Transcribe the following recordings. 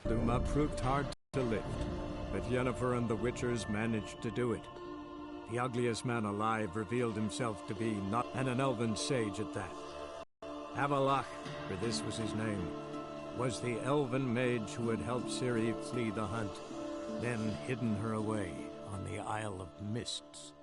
loom up proved hard to lift, but Yennefer and the Witchers managed to do it. The ugliest man alive revealed himself to be not an elven sage at that. Avalach, for this was his name, was the elven mage who had helped Ciri flee the hunt, then hidden her away on the Isle of Mists.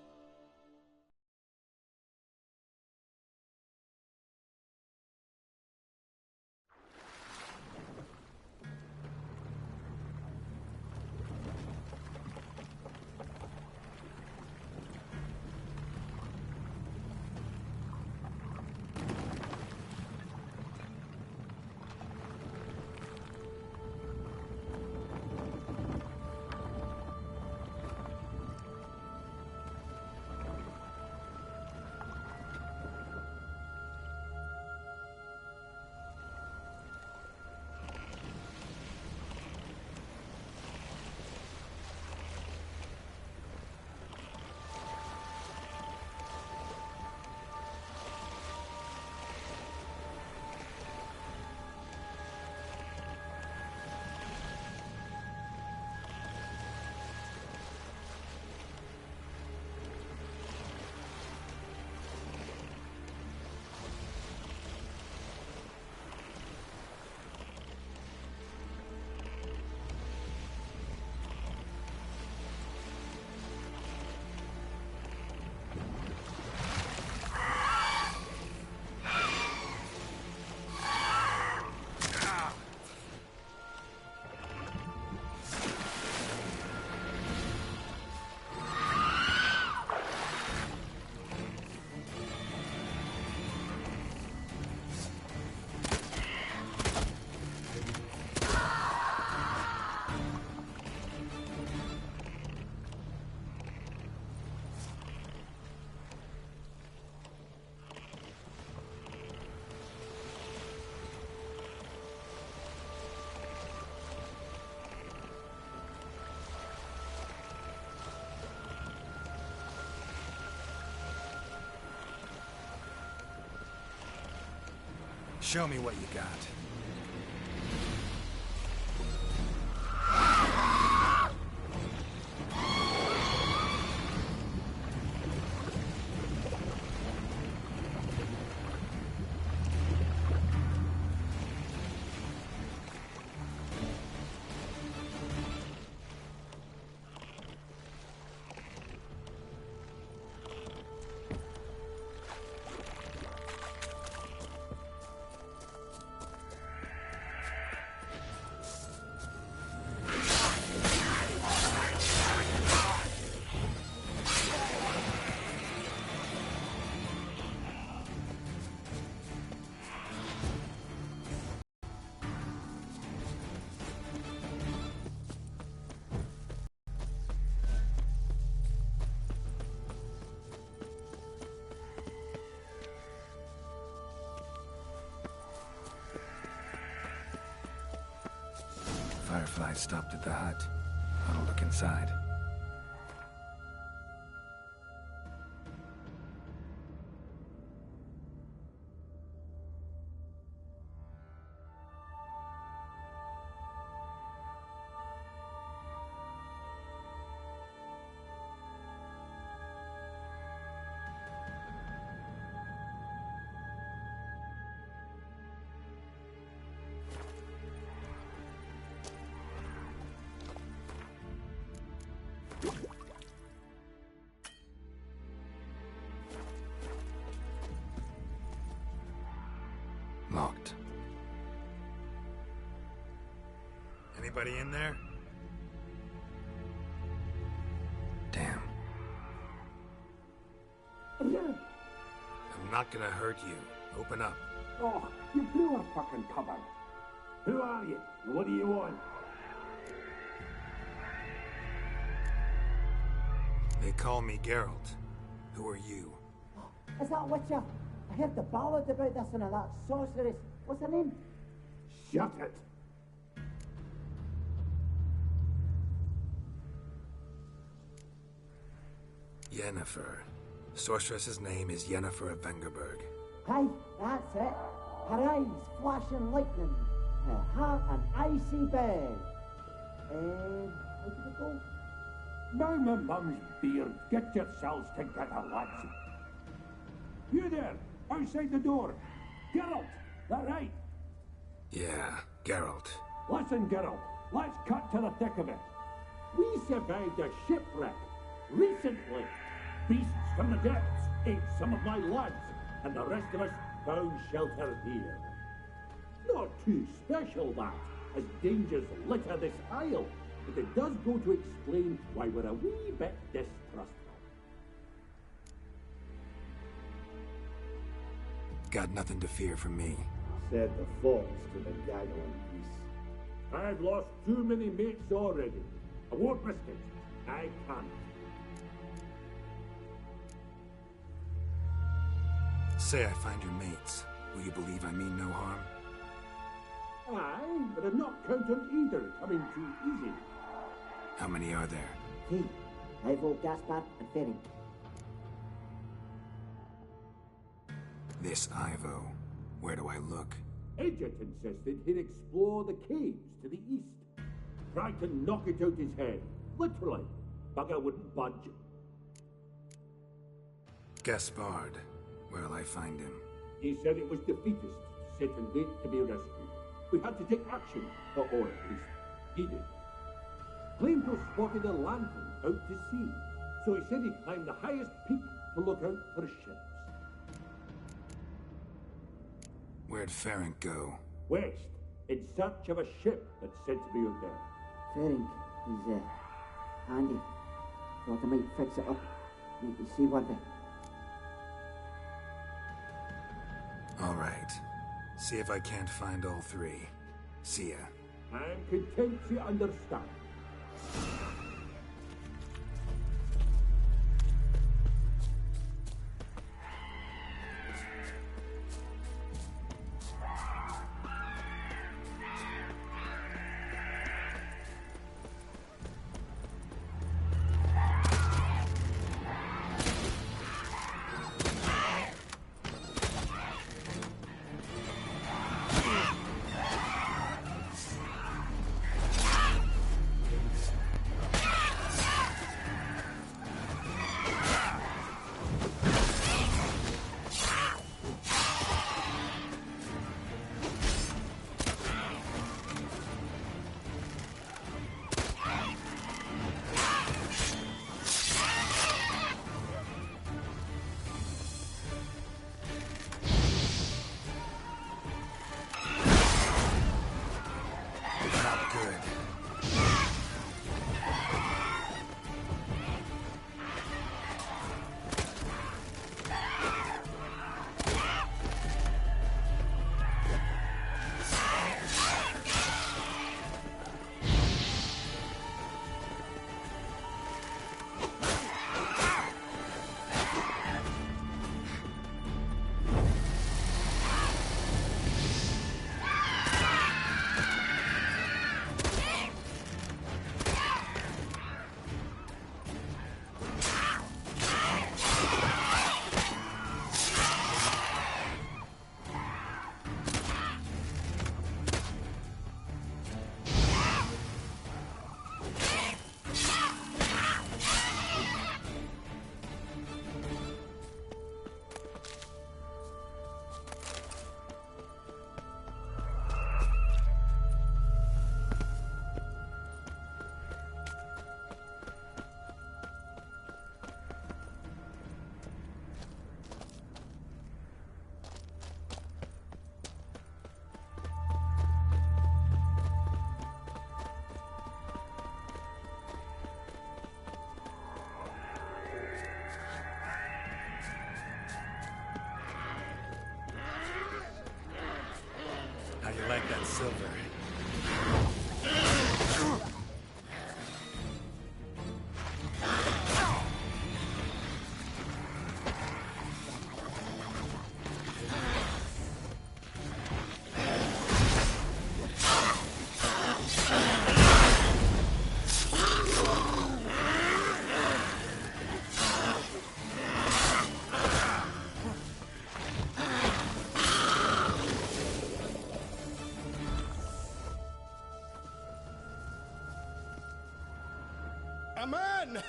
Show me what you got. Firefly stopped at the hut. I'll look inside. Locked. Anybody in there? Damn. Yeah. I'm not gonna hurt you. Open up. Oh, you blew a fucking cupboard. Who are you? What do you want? They call me Geralt. Who are you? Is that Witcher? I heard the ballad about this and that sorceress. What's her name? Shut it. Yennefer. Sorceress's name is Yennefer of Vengerberg. Aye, that's it. Her eyes flashing lightning. Her heart an icy bed. How did it go? Now my mum's beard, get yourselves together, lads. You there, outside the door. Geralt, that right? Yeah, Geralt. Listen, Geralt, let's cut to the thick of it. We survived a shipwreck recently. Beasts from the depths ate some of my lads, and the rest of us found shelter here. Not too special, that, as dangers litter this isle, but it does go to explain why we're a wee bit distrustful. Got nothing to fear from me. Said the fox to the gaggling geese. I've lost too many mates already. I won't risk it. I can't. Say I find your mates. Will you believe I mean no harm? Aye, but I'm not counting either coming too easy. How many are there? Hey, Ivo, Gaspard, and Ferin. This Ivo. Where do I look? Edget insisted he'd explore the caves to the east. Tried to knock it out his head. Literally. Bugger wouldn't budge. Gaspard. Where'll I find him? He said it was defeatist to sit and wait to be rescued. We had to take action, or at least he did. Claimed to have spotted a lantern out to sea, so he said he'd climb the highest peak to look out for ships. Where'd Ferenc go? West, in search of a ship that's said to be out there. Ferin is handy. Thought I might fix it up. Make you see one thing. All right. See if I can't find all three. See ya. I'm content to understand. How you like that silver? A man!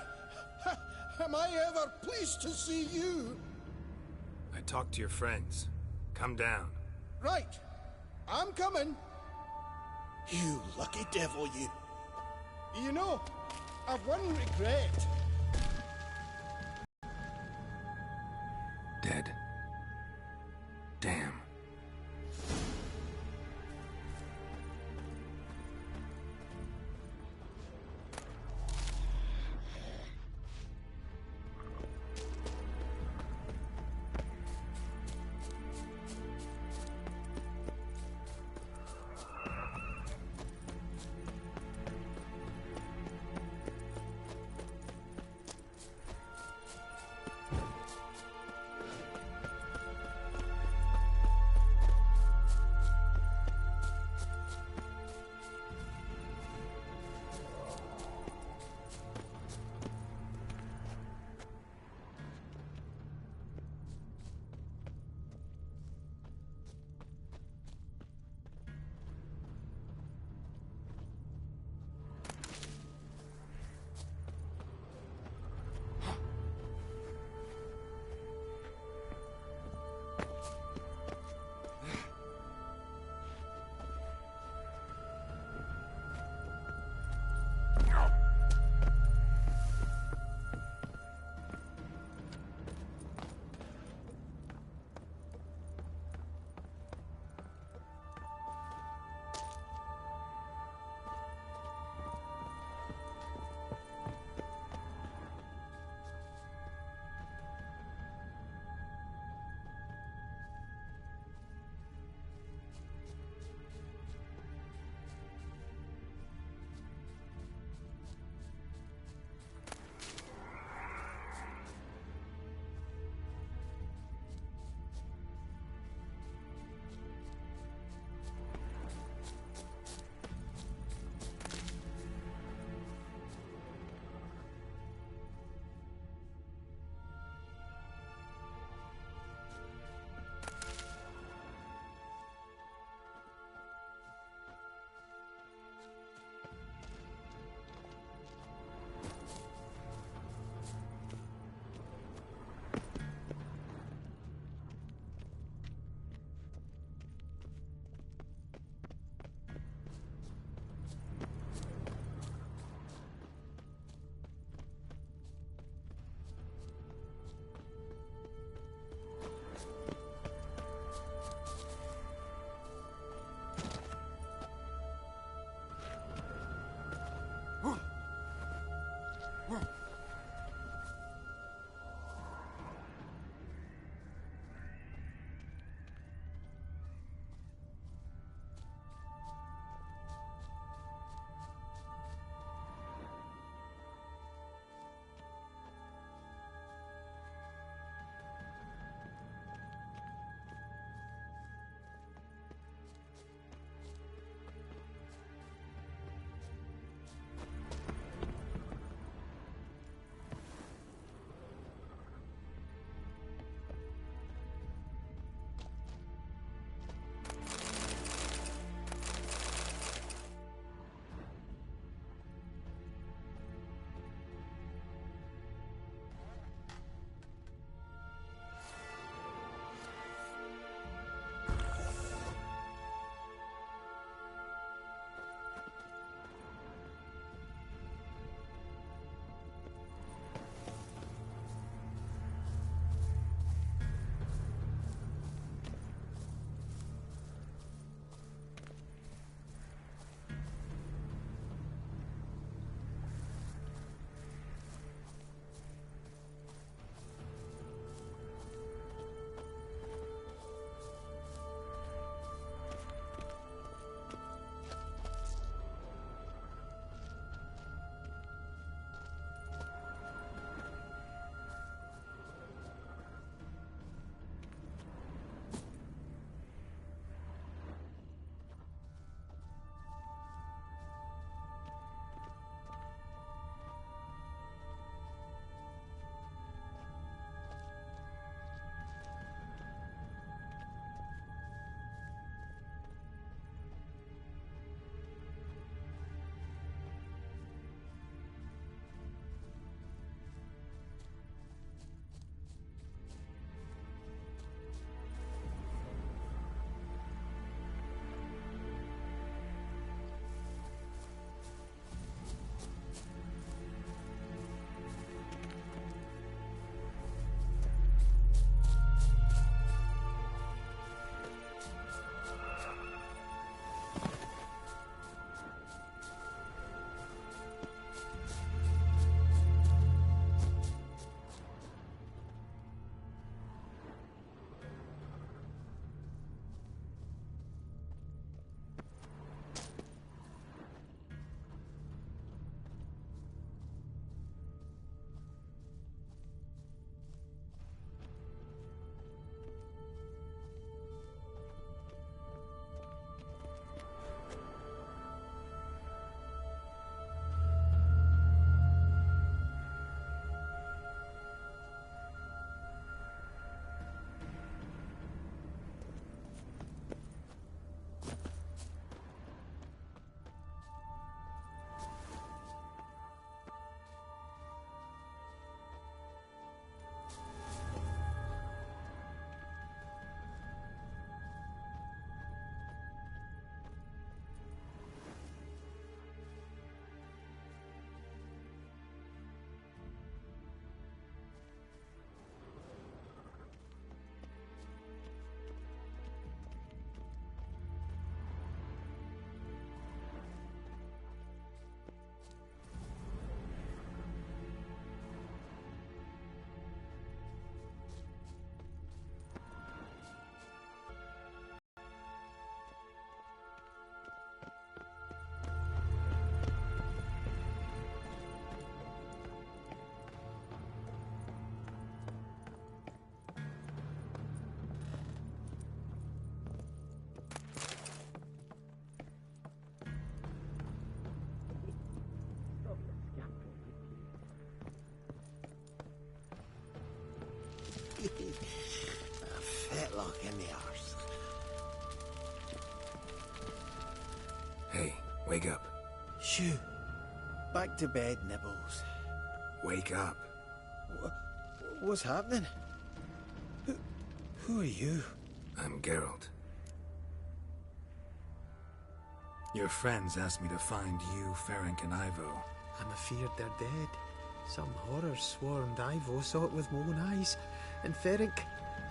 Am I ever pleased to see you? I talked to your friends. Come down. Right. I'm coming. You lucky devil, you. You know, I've one regret. Dead. Damn. Wake up. Shoo. Back to bed, Nibbles. Wake up. What's happening? Who are you? I'm Geralt. Your friends asked me to find you, Ferenc, and Ivo. I'm afeard they're dead. Some horror swarmed Ivo, saw it with my own eyes. And Ferenc,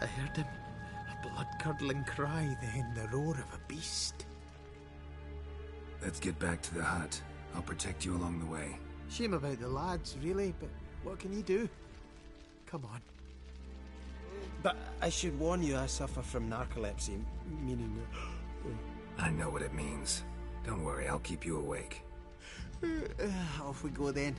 I heard him. A blood-curdling cry, then the roar of a beast. Let's get back to the hut. I'll protect you along the way. Shame about the lads, really, but what can you do? Come on. But I should warn you, I suffer from narcolepsy, meaning... I know what it means. Don't worry, I'll keep you awake. Off we go then.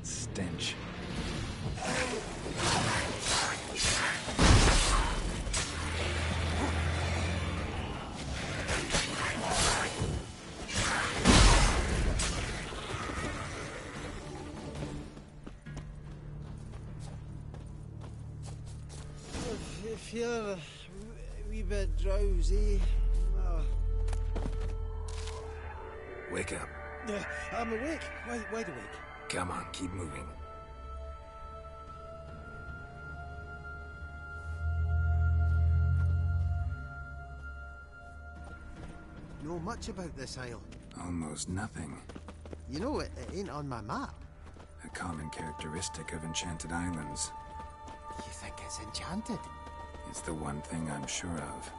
Stench. I feel a wee bit drowsy. Wake up. I'm awake. Wide awake. Come on, keep moving. Know much about this isle? Almost nothing. You know, it ain't on my map. A common characteristic of enchanted islands. You think it's enchanted? It's the one thing I'm sure of.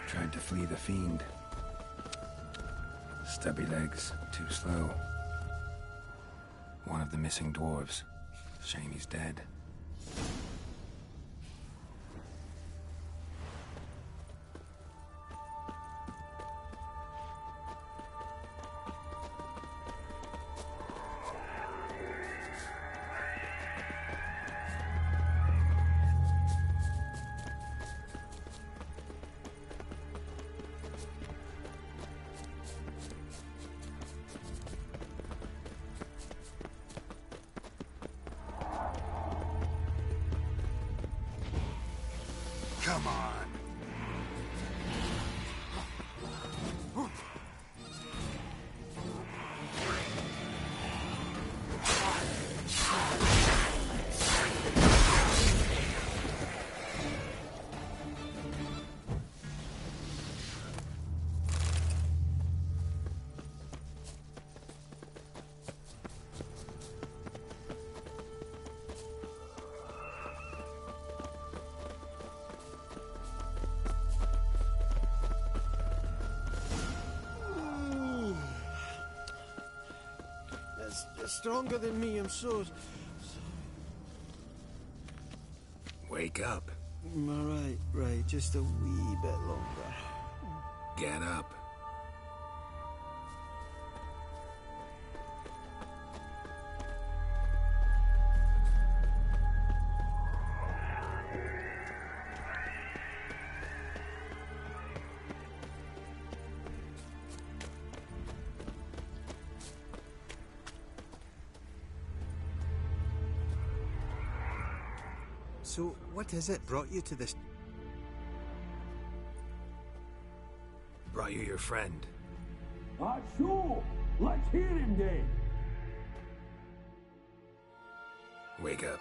Tried to flee the fiend. Stubby legs, too slow. One of the missing dwarves. Shame he's dead. Come on. It's stronger than me, I'm so... Wake up. Right, just a wee bit longer. Get up. So, what is it brought you to this? Brought you your friend. Sure. Let's hear him then. Wake up.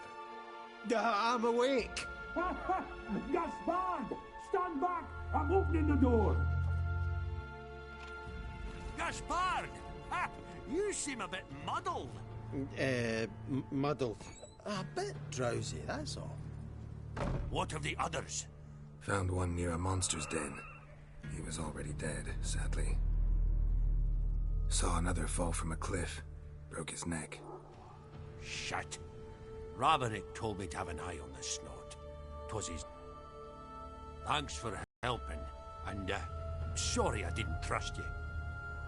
I'm awake. Gaspard! Stand back! I'm opening the door. Gaspard! Ha! You seem a bit muddled. Muddled. A bit drowsy, that's all. What of the others? Found one near a monster's den. He was already dead, sadly. Saw another fall from a cliff. Broke his neck. Shit. Raverick told me to have an eye on the snot. 'Twas his... Thanks for helping, and sorry I didn't trust you.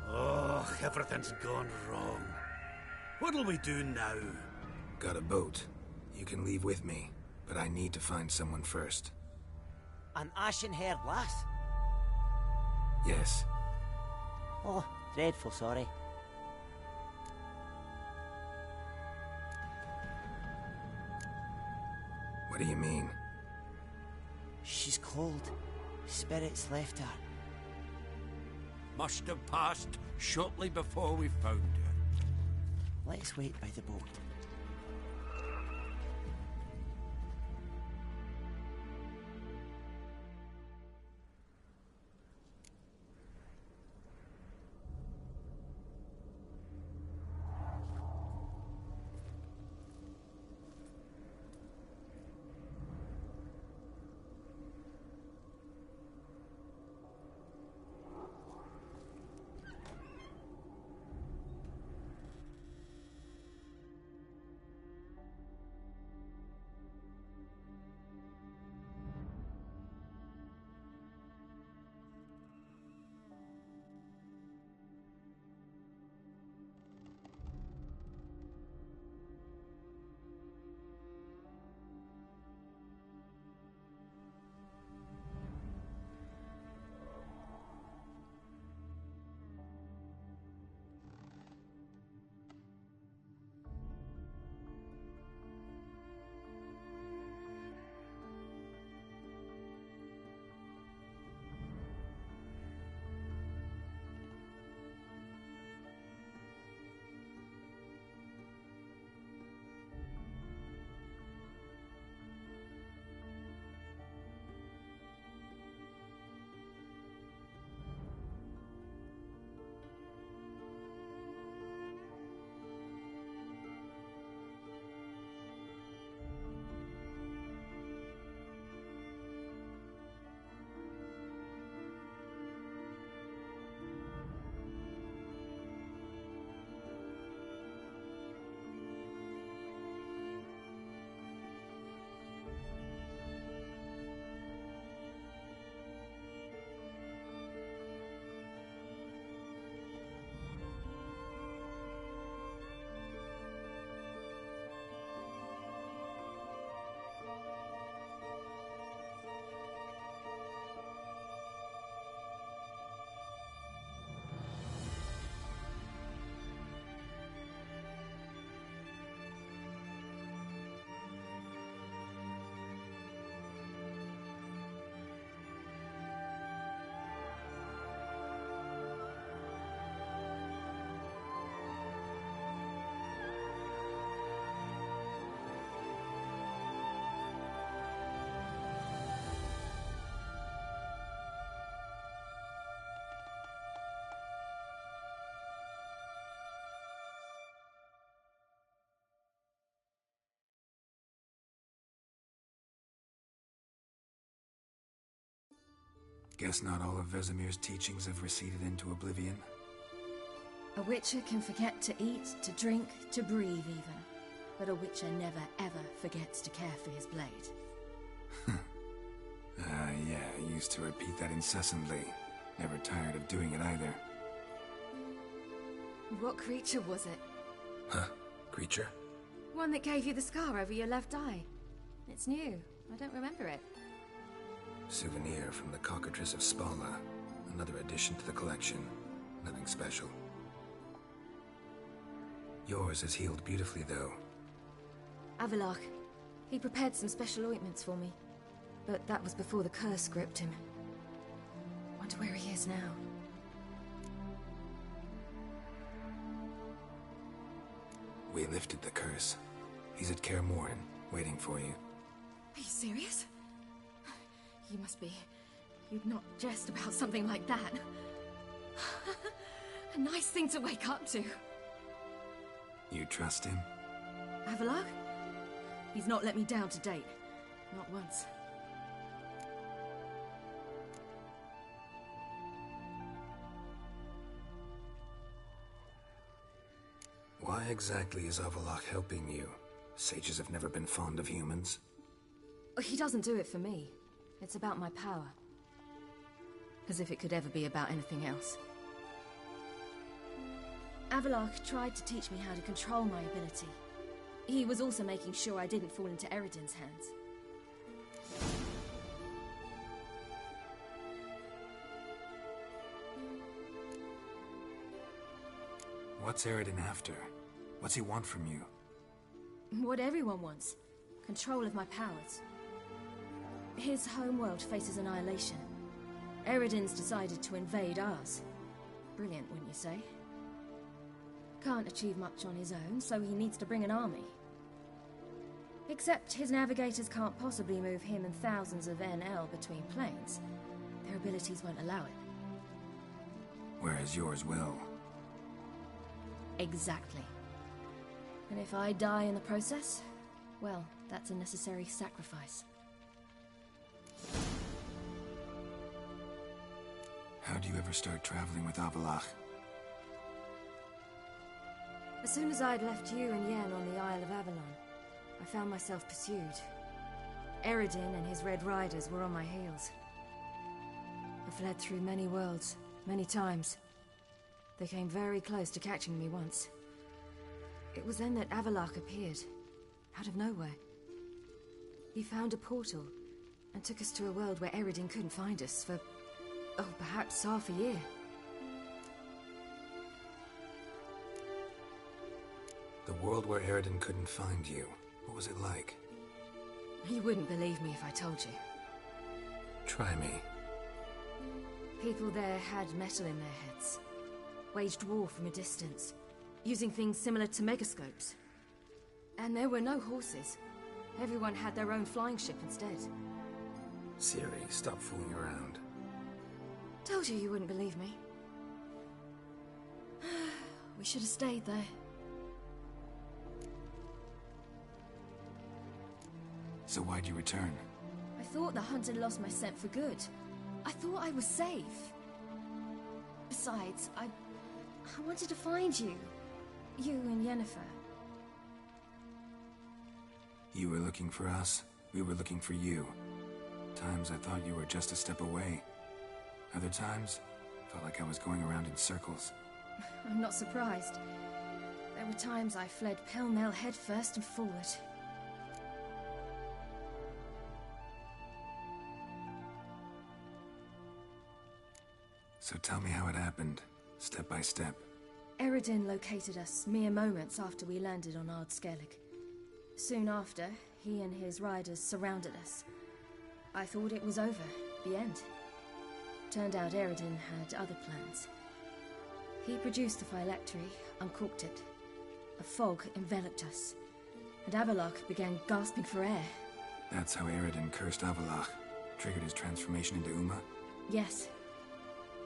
Oh, everything's gone wrong. What'll we do now? Got a boat. You can leave with me, but I need to find someone first. An ashen-haired lass? Yes. Oh, dreadful sorry. What do you mean? She's cold. Spirits left her. Must have passed shortly before we found her. Let's wait by the boat. Guess not all of Vesemir's teachings have receded into oblivion. A witcher can forget to eat, to drink, to breathe even. But a witcher never ever forgets to care for his blade. Yeah, I used to repeat that incessantly. Never tired of doing it either. What creature was it? Huh? Creature? One that gave you the scar over your left eye. It's new. I don't remember it. Souvenir from the cockatrice of Spala. Another addition to the collection. Nothing special. Yours is healed beautifully, though. Avalok. He prepared some special ointments for me. But that was before the curse gripped him. Wonder where he is now. We lifted the curse. He's at Kaer Morhen, waiting for you. Are you serious? You must be. You'd not jest about something like that. A nice thing to wake up to. You trust him? Avalok? He's not let me down to date. Not once. Why exactly is Avalok helping you? Sages have never been fond of humans. He doesn't do it for me. It's about my power. As if it could ever be about anything else. Avalok tried to teach me how to control my ability. He was also making sure I didn't fall into Eredin's hands. What's Eredin after? What's he want from you? What everyone wants. Control of my powers. His homeworld faces annihilation. Eredin's decided to invade ours. Brilliant, wouldn't you say? Can't achieve much on his own, so he needs to bring an army. Except his navigators can't possibly move him and thousands of NL between planes. Their abilities won't allow it. Whereas yours will. Exactly. And if I die in the process, well, that's a necessary sacrifice. How'd you ever start traveling with Avalok? As soon as I'd left you and Yen on the Isle of Avalon, I found myself pursued. Eredin and his Red Riders were on my heels. I fled through many worlds, many times. They came very close to catching me once. It was then that Avalok appeared, out of nowhere. He found a portal, and took us to a world where Eredin couldn't find us for, oh, perhaps half a year. The world where Eredin couldn't find you. What was it like? You wouldn't believe me if I told you. Try me. People there had metal in their heads. Waged war from a distance, using things similar to megascopes. And there were no horses. Everyone had their own flying ship instead. Ciri, stop fooling around. Told you you wouldn't believe me. We should have stayed there. So why'd you return? I thought the hunt had lost my scent for good. I thought I was safe. Besides, I wanted to find you. You and Yennefer. You were looking for us. We were looking for you. Times I thought you were just a step away. Other times, felt like I was going around in circles. I'm not surprised. There were times I fled pell-mell headfirst and forward. So tell me how it happened, step by step. Eredin located us mere moments after we landed on Ard Skellig. Soon after, he and his riders surrounded us. I thought it was over, the end. Turned out Eredin had other plans. He produced a phylactery, uncorked it. A fog enveloped us, and Avalok began gasping for air. That's how Eredin cursed Avalok, triggered his transformation into Uma? Yes.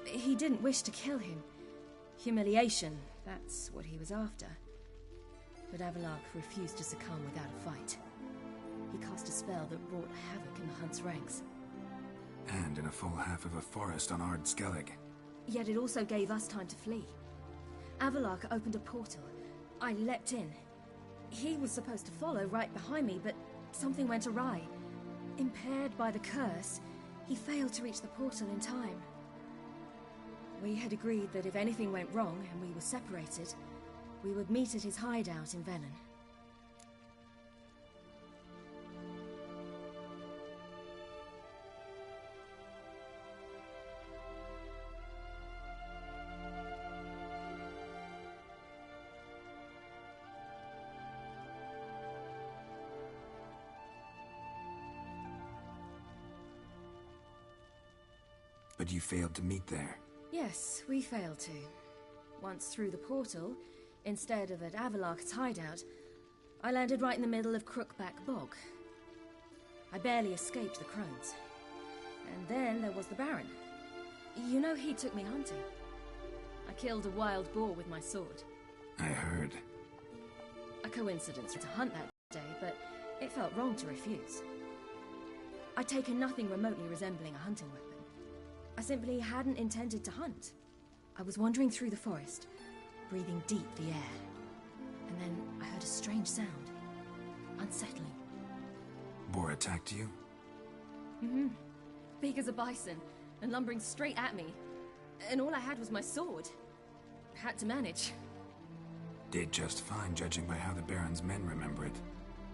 He didn't wish to kill him. Humiliation, that's what he was after. But Avalok refused to succumb without a fight. He cast a spell that wrought havoc in the Hunt's ranks. And in a full half of a forest on Ard Skellig. Yet it also gave us time to flee. Avalark opened a portal. I leapt in. He was supposed to follow right behind me, but something went awry. Impaired by the curse, he failed to reach the portal in time. We had agreed that if anything went wrong and we were separated, we would meet at his hideout in Venom. But you failed to meet there. Yes, we failed to. Once through the portal, instead of at Avalark's hideout, I landed right in the middle of Crookback Bog. I barely escaped the crones. And then there was the Baron. You know, he took me hunting. I killed a wild boar with my sword. I heard. A coincidence to hunt that day, but it felt wrong to refuse. I'd taken nothing remotely resembling a hunting weapon. I simply hadn't intended to hunt. I was wandering through the forest, breathing deep the air. And then I heard a strange sound. Unsettling. Boar attacked you? Mm-hmm. Big as a bison, and lumbering straight at me. And all I had was my sword. Had to manage. Did just fine, judging by how the Baron's men remember it.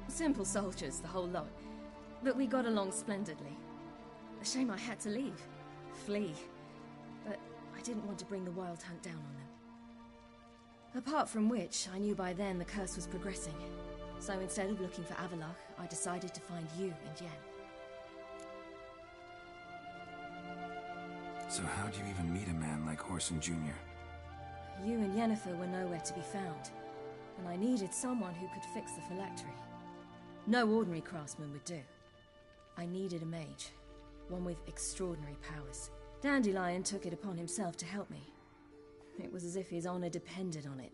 Simple soldiers, the whole lot. But we got along splendidly. A shame I had to leave. Flee. But I didn't want to bring the wild hunt down on them. Apart from which, I knew by then the curse was progressing. So instead of looking for Avalark, I decided to find you and Yen. So how'd you even meet a man like Horson Jr.? You and Yennefer were nowhere to be found, and I needed someone who could fix the phylactery. No ordinary craftsman would do. I needed a mage, one with extraordinary powers. Dandelion took it upon himself to help me. It was as if his honor depended on it.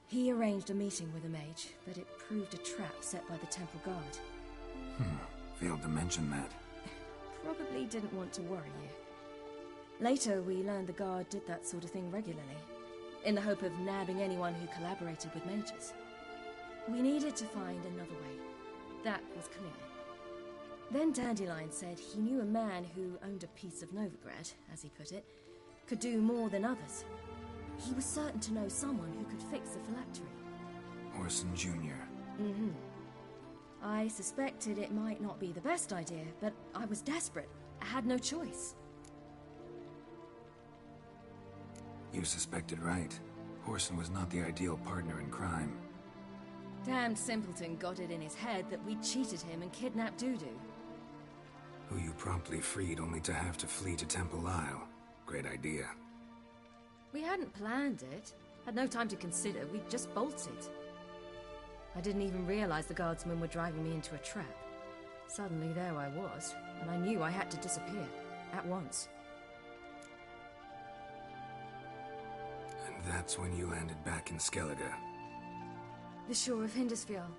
He arranged a meeting with a mage, but it proved a trap set by the temple guard. Failed to mention that. Probably didn't want to worry you. Later, we learned the guard did that sort of thing regularly, in the hope of nabbing anyone who collaborated with mages. We needed to find another way. That was clear. Then Dandelion said he knew a man who owned a piece of Novigrad, as he put it, could do more than others. He was certain to know someone who could fix the phylactery. Horson Jr. Mm-hmm. I suspected it might not be the best idea, but I was desperate. I had no choice. You suspected right. Horson was not the ideal partner in crime. Damned simpleton got it in his head that we'd cheated him and kidnapped Dudu. Who you promptly freed only to have to flee to Temple Isle. Great idea. We hadn't planned it. Had no time to consider. We just bolted. I didn't even realize the guardsmen were driving me into a trap. Suddenly there I was, and I knew I had to disappear. At once. And that's when you landed back in Skellige. The shore of Hindisfjall.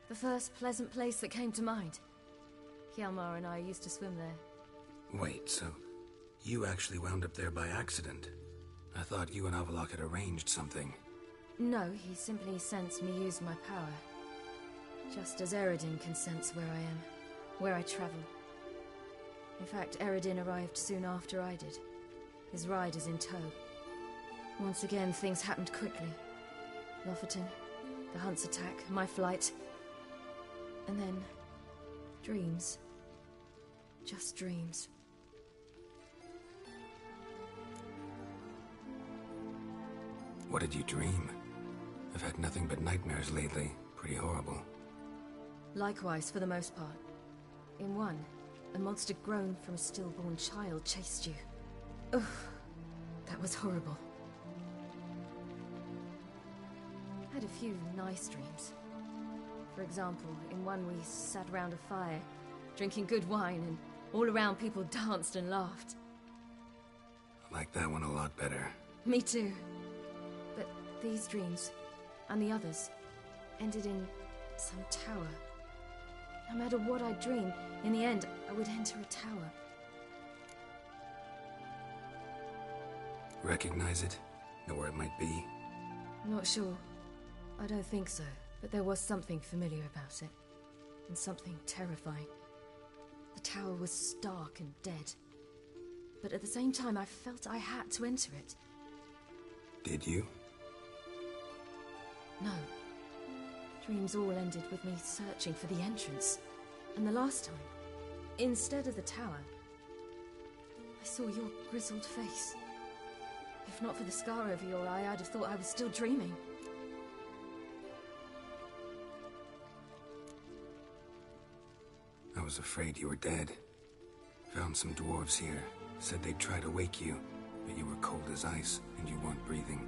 The first pleasant place that came to mind. Hjalmar and I used to swim there. Wait, so you actually wound up there by accident? I thought you and Avallac'h had arranged something. No, he simply sensed me use my power. Just as Eredin can sense where I am, where I travel. In fact, Eredin arrived soon after I did. His riders in tow. Once again, things happened quickly. Lofoten, the hunt's attack, my flight. And then, dreams. Just dreams. What did you dream? I've had nothing but nightmares lately. Pretty horrible. Likewise, for the most part. In one, a monster grown from a stillborn child chased you. Ugh, that was horrible. Had a few nice dreams. For example, in one we sat around a fire, drinking good wine, and all around people danced and laughed. I like that one a lot better. Me too. But these dreams, and the others, ended in some tower. No matter what I dreamed, in the end, I would enter a tower. Recognize it? Know where it might be? Not sure. I don't think so, but there was something familiar about it. And something terrifying. The tower was stark and dead. But at the same time, I felt I had to enter it. Did you? No. Dreams all ended with me searching for the entrance. And the last time, instead of the tower, I saw your grizzled face. If not for the scar over your eye, I'd have thought I was still dreaming. I was afraid you were dead. Found some dwarves here. Said they'd try to wake you, but you were cold as ice and you weren't breathing.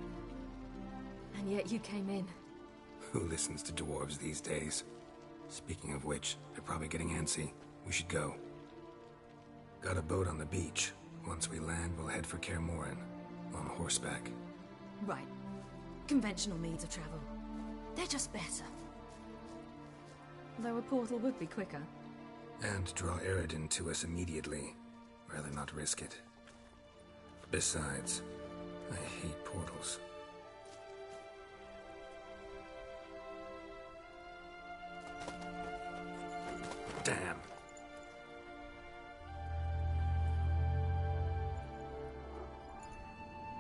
And yet you came in. Who listens to dwarves these days? Speaking of which, they're probably getting antsy. We should go. Got a boat on the beach. Once we land, we'll head for Kaer Morhen. On horseback. Right. Conventional means of travel. They're just better. Though a portal would be quicker. And draw Eredin to us immediately. Rather not risk it. Besides, I hate portals. Damn.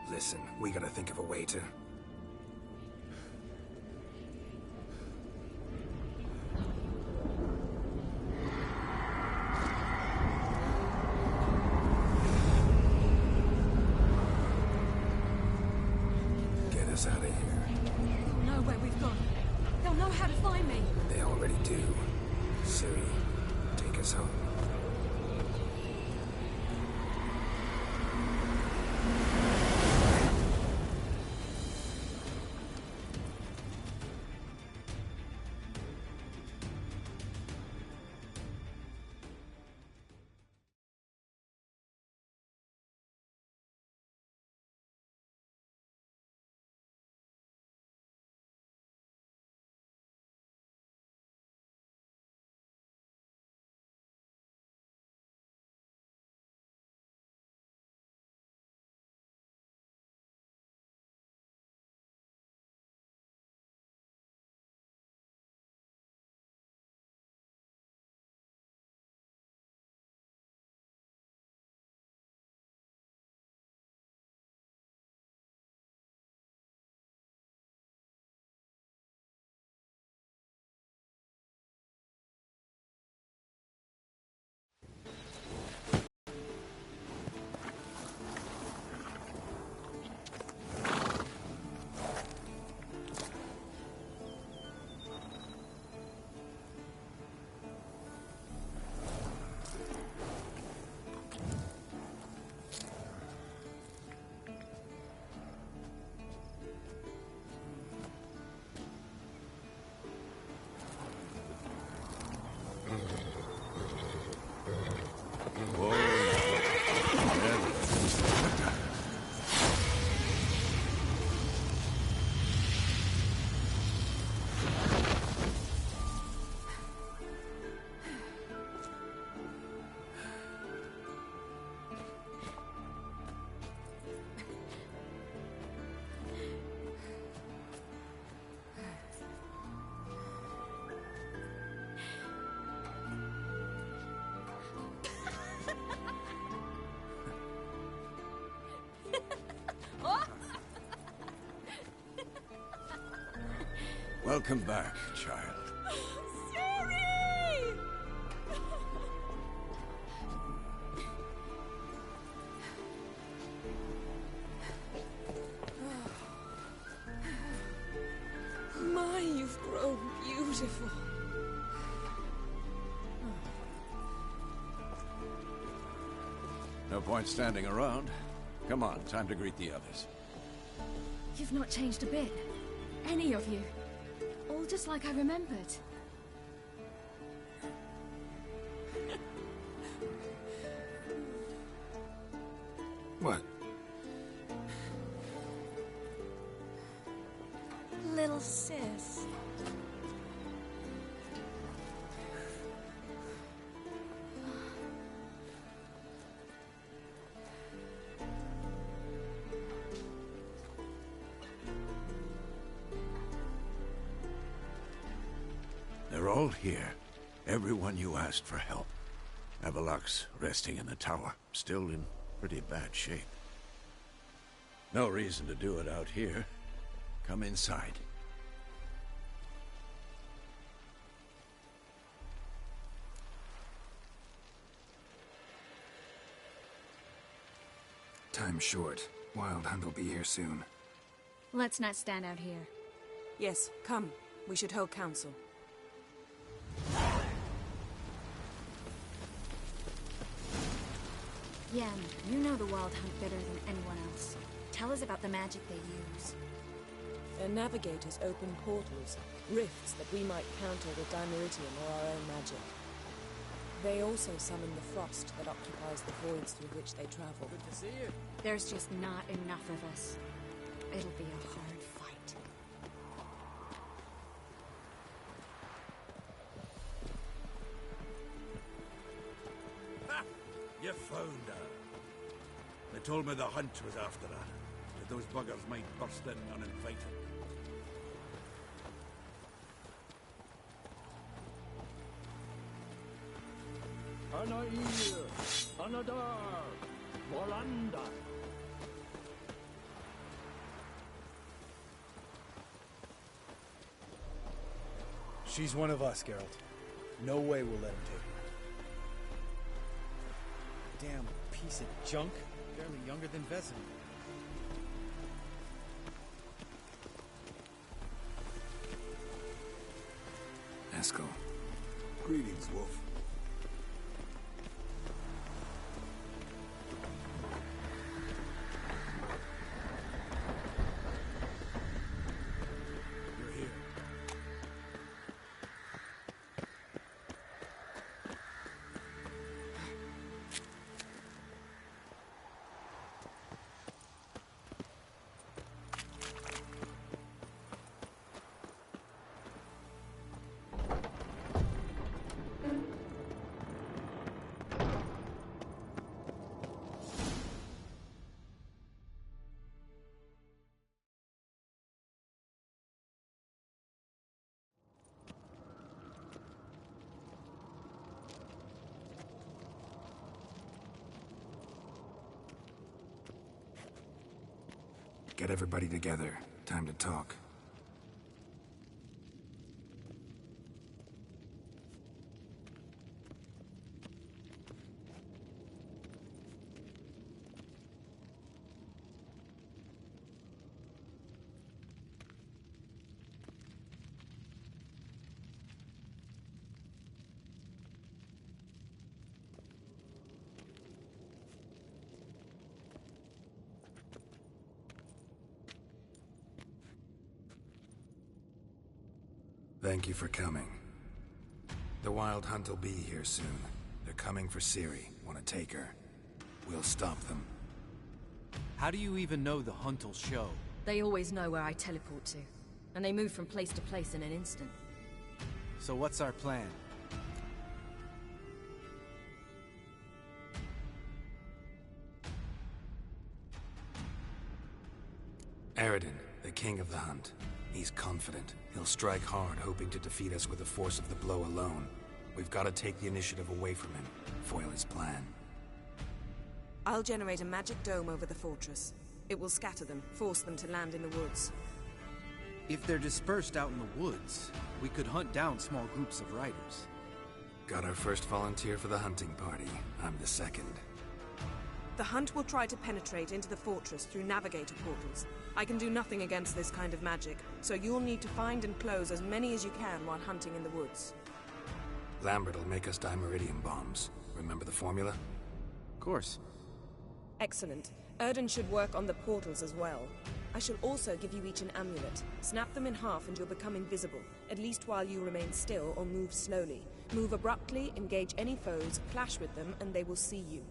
Listen, we gotta think of a way to... Get us out of here. They'll know where we've gone. They'll know how to find me. They already do. Ciri, take us home. Welcome back, child. Ciri! My, you've grown beautiful. No point standing around. Come on, time to greet the others. You've not changed a bit. Any of you. All just like I remembered. What? Little sis. They're all here. Everyone you asked for help. Avalok's resting in the tower, still in pretty bad shape. No reason to do it out here. Come inside. Time's short. Wild Hunt will be here soon. Let's not stand out here. Yes, come. We should hold council. Yen, you know the Wild Hunt better than anyone else. Tell us about the magic they use. Their navigators open portals, rifts that we might counter with Dimeridium or our own magic. They also summon the frost that occupies the voids through which they travel. Good to see you. There's just not enough of us. It'll be a hard fight. Ha! You found her. They told me the hunt was after her, that those buggers might burst in uninvited. Anair, Anadar, Volanda. She's one of us, Geralt. No way we'll let her take her. Damn piece of junk. Barely younger than Vezin. Eskel. Greetings, Wolf. Get everybody together. Time to talk. Thank you for coming. The Wild Hunt will be here soon. They're coming for Ciri. Want to take her? We'll stop them. How do you even know the Hunt will show? They always know where I teleport to. And they move from place to place in an instant. So what's our plan? Eredin, the king of the Hunt. He's confident. He'll strike hard, hoping to defeat us with the force of the blow alone. We've got to take the initiative away from him, foil his plan. I'll generate a magic dome over the fortress. It will scatter them, force them to land in the woods. If they're dispersed out in the woods, we could hunt down small groups of riders. Got our first volunteer for the hunting party. I'm the second. The Hunt will try to penetrate into the fortress through navigator portals. I can do nothing against this kind of magic, so you'll need to find and close as many as you can while hunting in the woods. Lambert will make us Dimeridium bombs. Remember the formula? Of course. Excellent. Erden should work on the portals as well. I shall also give you each an amulet. Snap them in half and you'll become invisible, at least while you remain still or move slowly. Move abruptly, engage any foes, clash with them, and they will see you.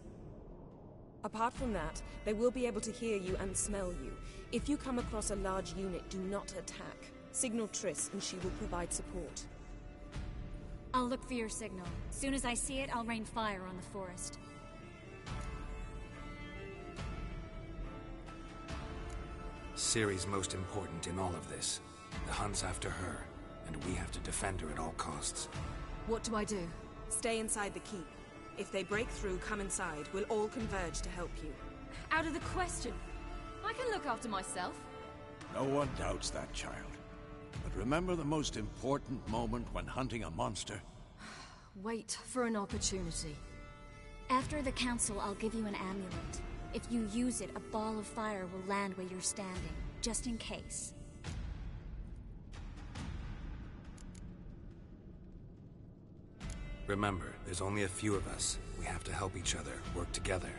Apart from that, they will be able to hear you and smell you. If you come across a large unit, do not attack. Signal Triss and she will provide support. I'll look for your signal. Soon as I see it, I'll rain fire on the forest. Ciri's most important in all of this. The Hunt's after her, and we have to Defend her at all costs. What do I do? Stay inside the keep. If they break through, come inside. We'll all converge to help you. Out of the question. I can look after myself. No one doubts that, child. But remember the most important moment when hunting a monster? Wait for an opportunity. After the council, I'll give you an amulet. If you use it, a ball of fire will land where you're standing, just in case. Remember, there's only a few of us. We have to help each other, work together.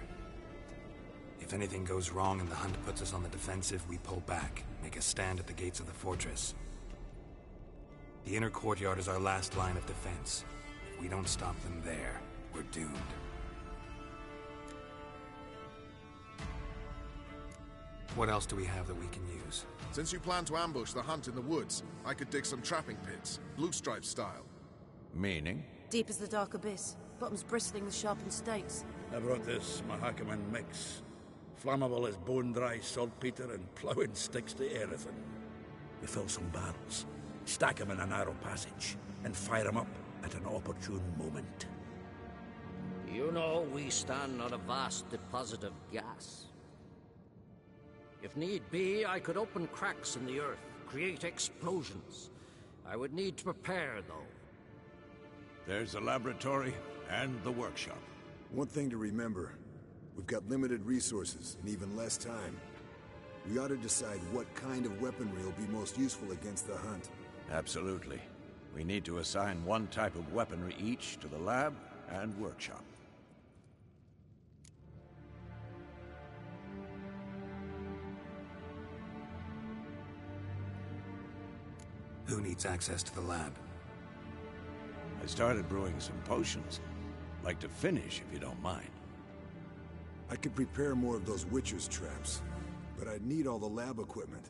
If anything goes wrong and the hunt puts us on the defensive, we pull back, make a stand at the gates of the fortress. The inner courtyard is our last line of defense. If we don't stop them there, we're doomed. What else do we have that we can use? Since you plan to ambush the hunt in the woods, I could dig some trapping pits, blue stripe style. Meaning? Deep as the dark abyss, bottoms bristling with sharpened stakes. I brought this Mahakaman mix. Flammable as bone-dry saltpeter and ploughing sticks to everything. You fill some barrels, stack them in a narrow passage, and fire them up at an opportune moment. You know, we stand on a vast deposit of gas. If need be, I could open cracks in the earth, create explosions. I would need to prepare, though. There's the laboratory and the workshop. One thing to remember, we've got limited resources and even less time. We ought to decide what kind of weaponry will be most useful against the hunt. Absolutely. We need to assign one type of weaponry each to the lab and workshop. Who needs access to the lab? I started brewing some potions. Like to finish, if you don't mind. I could prepare more of those Witcher's traps, but I'd need all the lab equipment.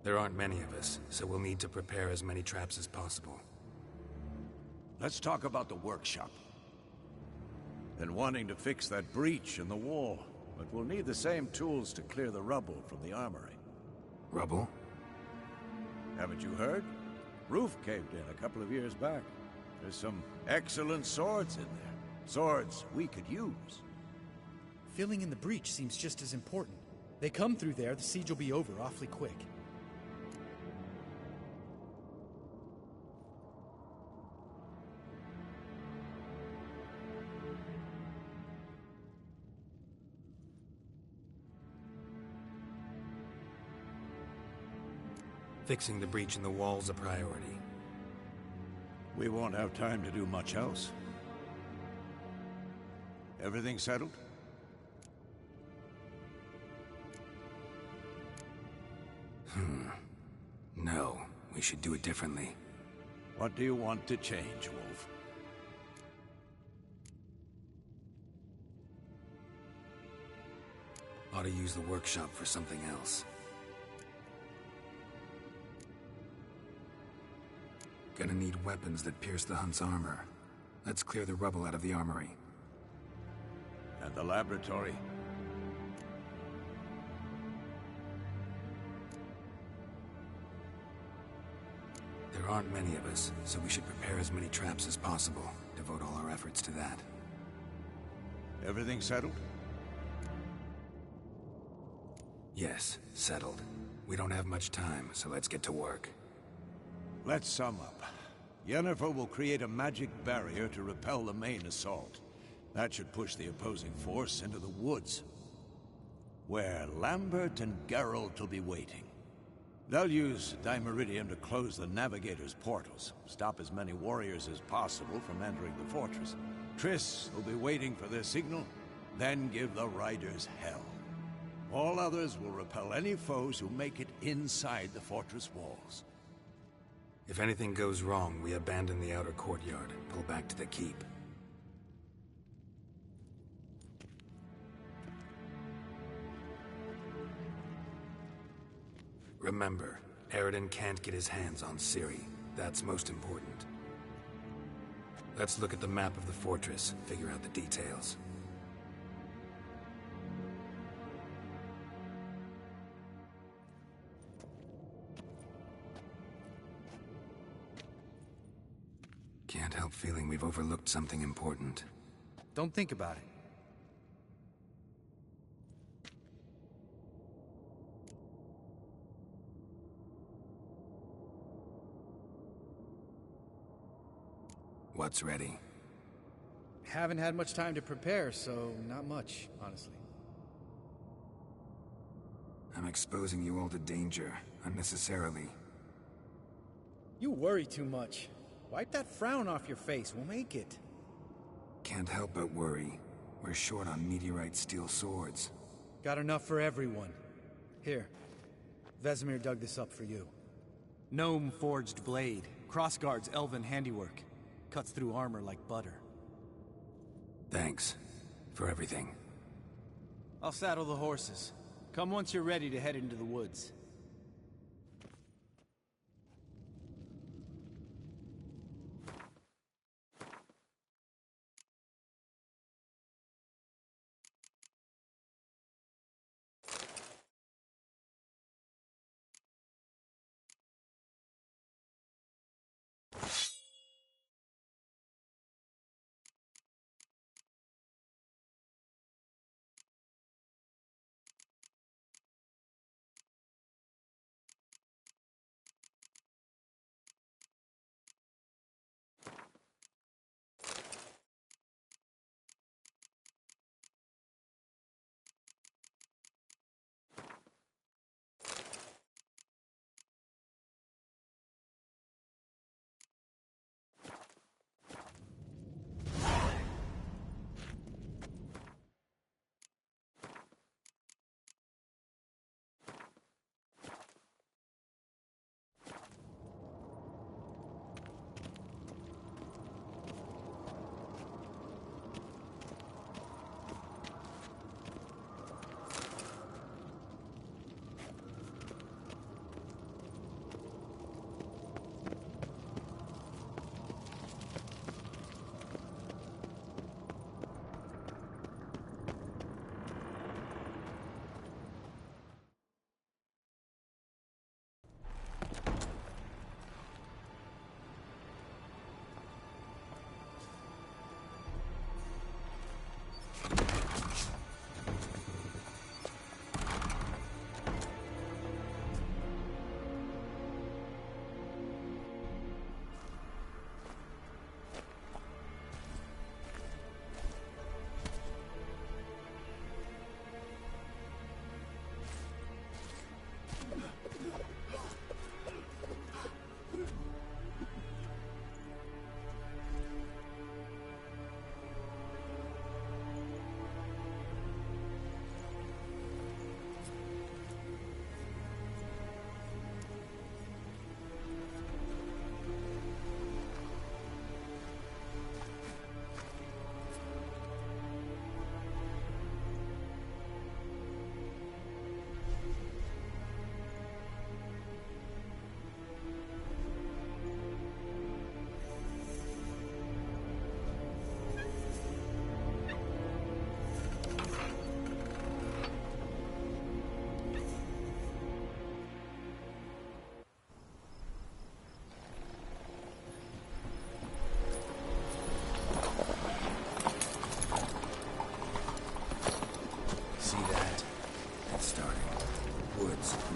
There aren't many of us, so we'll need to prepare as many traps as possible. Let's talk about the workshop. Been wanting to fix that breach in the wall, but we'll need the same tools to clear the rubble from the armory. Rubble? Haven't you heard? Roof caved in a couple of years back. There's some excellent swords in there. Swords we could use. Filling in the breach seems just as important. They come through there, the siege will be over awfully quick. Fixing the breach in the wall's a priority. We won't have time to do much else. Everything settled? No, we should do it differently. What do you want to change, Wolf? Ought to use the workshop for something else. Gonna need weapons that pierce the hunt's armor. Let's clear the rubble out of the armory. And the laboratory? There aren't many of us, so we should prepare as many traps as possible. Devote all our efforts to that. Everything settled? Yes, settled. We don't have much time, so let's get to work. Let's sum up. Yennefer will create a magic barrier to repel the main assault. That should push the opposing force into the woods, where Lambert and Geralt will be waiting. They'll use Dimeridium to close the Navigator's portals, stop as many warriors as possible from entering the fortress. Triss will be waiting for their signal, then give the riders hell. All others will repel any foes who make it inside the fortress walls. If anything goes wrong, we abandon the outer courtyard, pull back to the keep. Remember, Eridan can't get his hands on Ciri. That's most important. Let's look at the map of the fortress, figure out the details. Can't help feeling we've overlooked something important. Don't think about it. What's ready? Haven't had much time to prepare, so not much, honestly. I'm exposing you all to danger, unnecessarily. You worry too much. Wipe that frown off your face, we'll make it. Can't help but worry. We're short on meteorite steel swords. Got enough for everyone. Here, Vesemir dug this up for you. Gnome-forged blade. Crossguard's elven handiwork. Cuts through armor like butter. Thanks. For everything. I'll saddle the horses. Come once you're ready to head into the woods.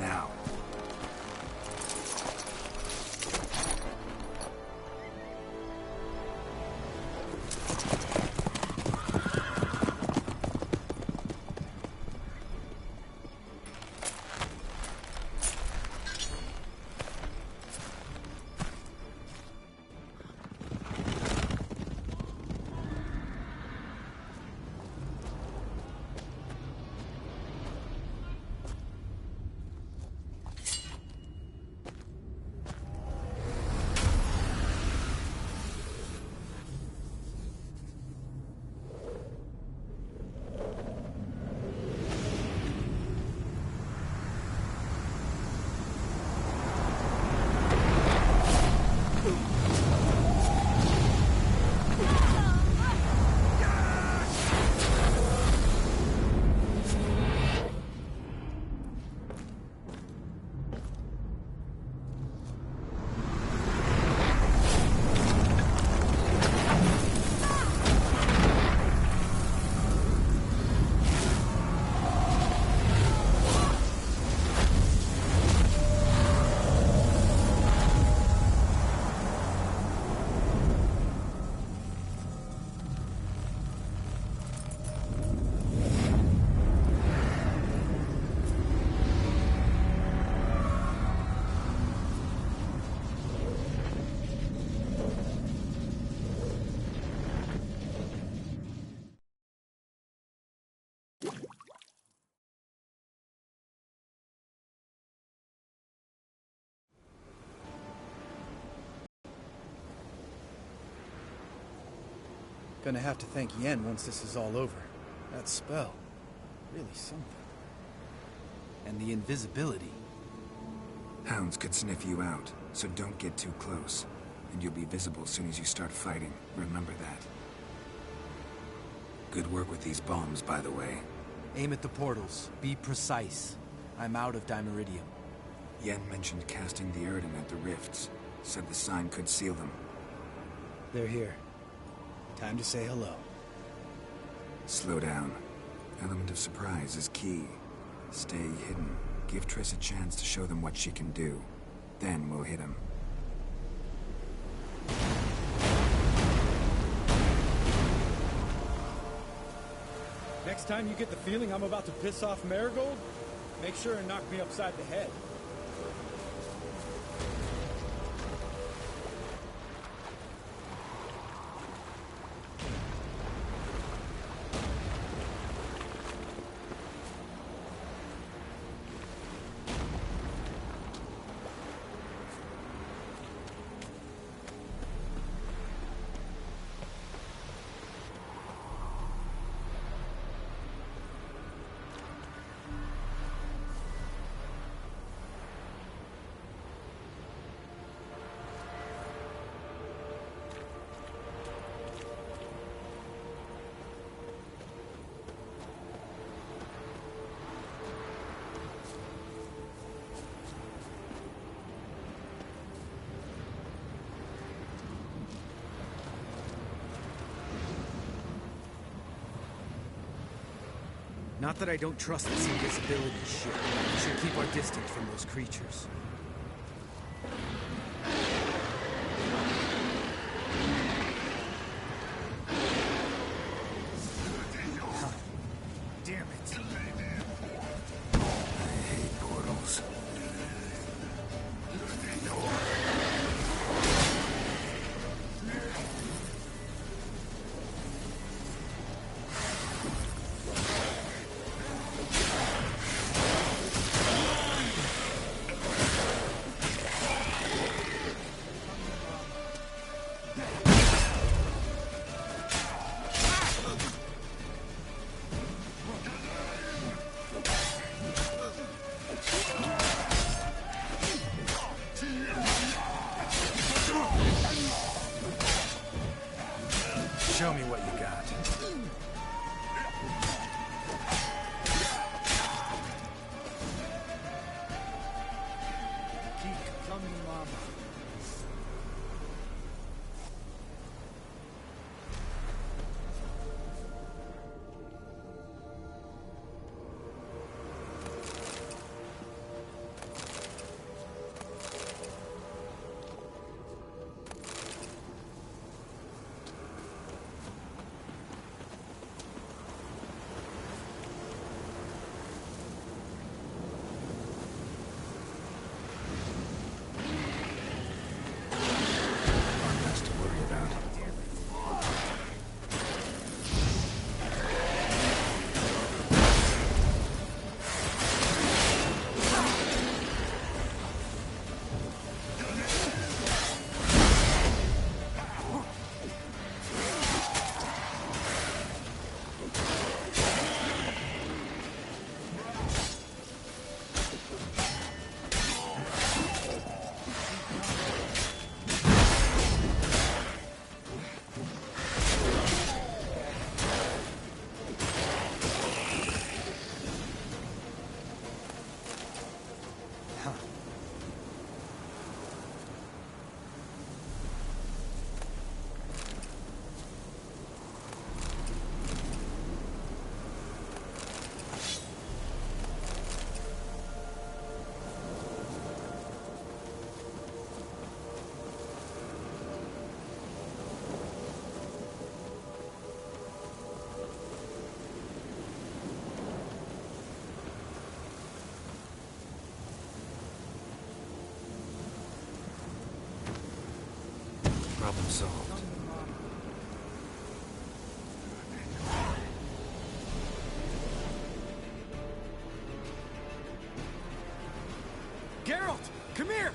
Now. Gonna have to thank Yen once this is all over. That spell. Really something. And the invisibility. Hounds could sniff you out, so don't get too close. And you'll be visible as soon as you start fighting. Remember that. Good work with these bombs, by the way. Aim at the portals. Be precise. I'm out of Dimeridium. Yen mentioned casting the Erden at the rifts. Said the sign could seal them. They're here. Time to say hello. Slow down. Element of surprise is key. Stay hidden. Give Triss a chance to show them what she can do. Then we'll hit him. Next time you get the feeling I'm about to piss off Marigold, make sure and knock me upside the head. Not that I don't trust this invisibility shit. We should keep our distance from those creatures. Damn it. I hate portals. Show me what you got. Keep coming, Mama. Problem solved. Geralt, come here!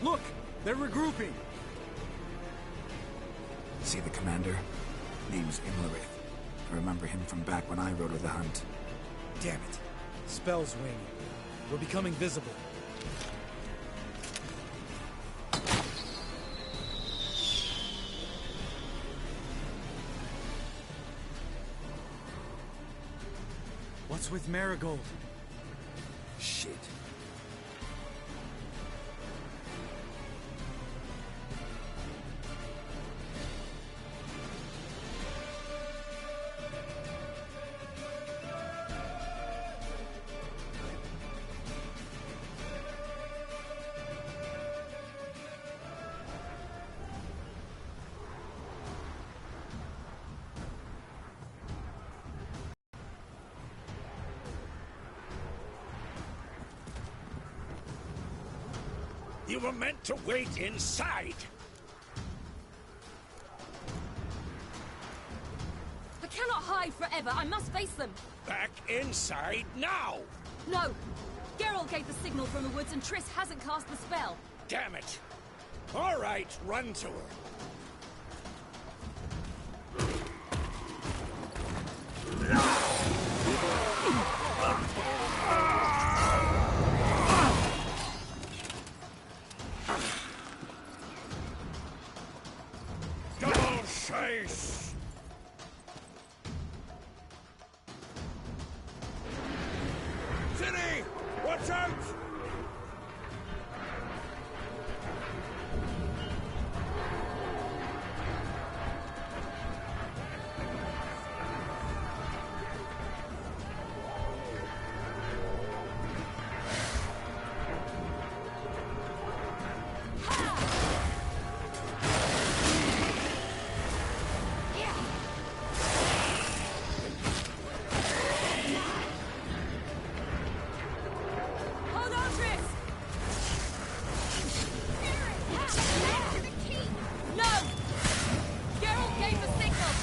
Look, they're regrouping. See the commander? Name's Imlerith. I remember him from back when I rode with the hunt. Damn it. Spell's waning. We're becoming visible. What's with Marigold? Shit. You were meant to wait inside. I cannot hide forever. I must face them. Back inside now! No! Geralt gave the signal from the woods and Triss hasn't cast the spell. Damn it! All right, run to her. Double chase! City! Watch out! Hold on, Triss! No! Geralt gave the signal!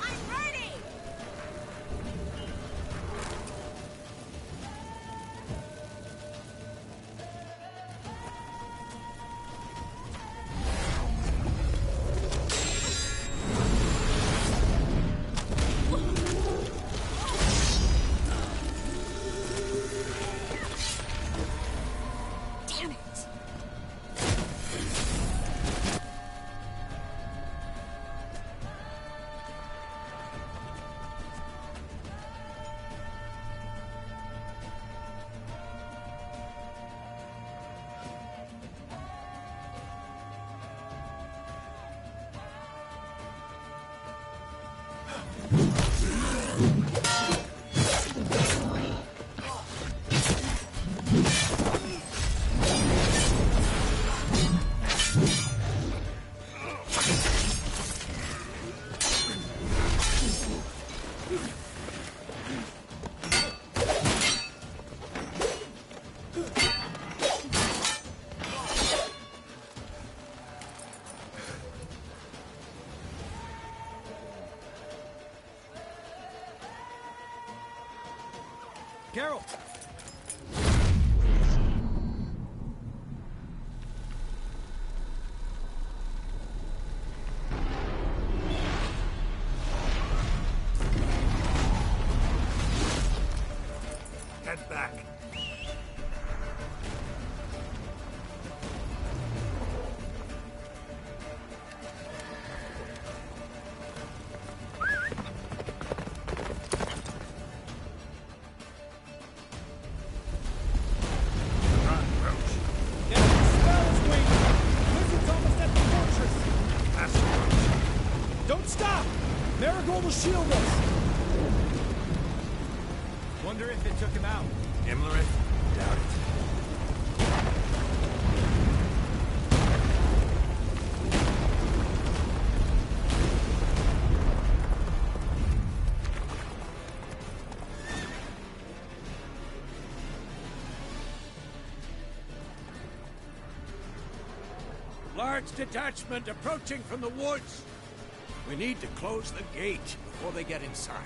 I'm ready! Damn it! Geralt! Head back. Don't stop! Marigold will shield us! Wonder if it took him out. Imlerith? Doubt it. Large detachment approaching from the woods. We need to close the gate before they get inside.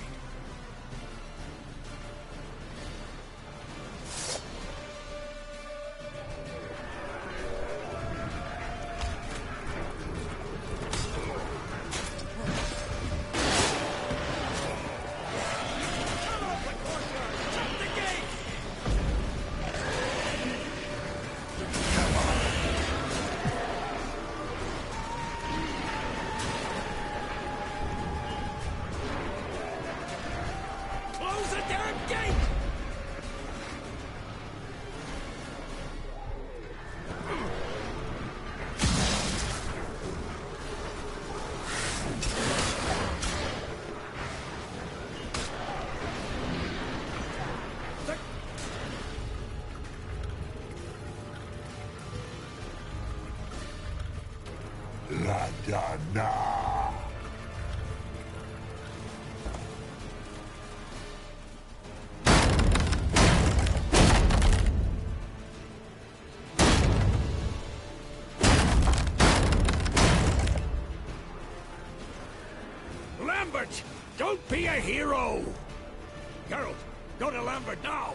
Lambert! Don't be a hero! Geralt, go to Lambert now!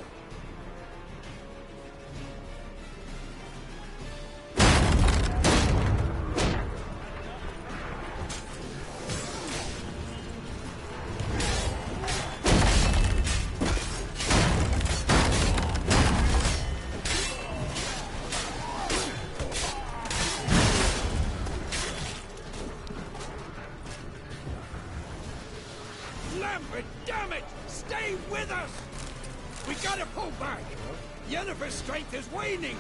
Lambert, damn it! Stay with us! We gotta pull back! Yennefer's strength is waning!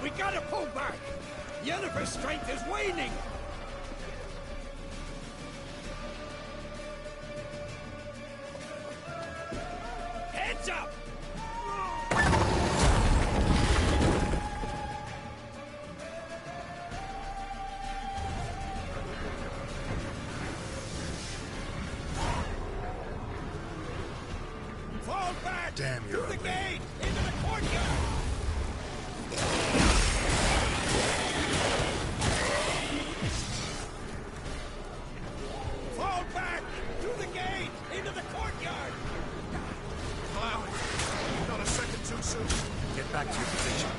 We gotta pull back! Yennefer's strength is waning! Heads up! Fall back! Damn, you're Through the ugly. gate! Into the courtyard! Fall back! Through the gate! Into the courtyard! Cloud! Not a second too soon. Get back to your position.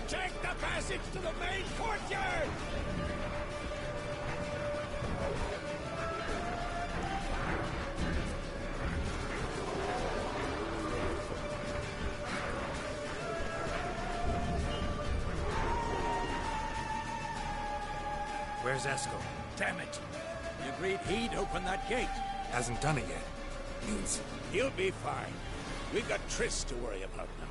Take the passage to the main courtyard! Where's Esco? Damn it! He agreed he'd open that gate. Hasn't done it yet. Means He'll be fine. We've got Triss to worry about now.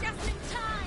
Just in time!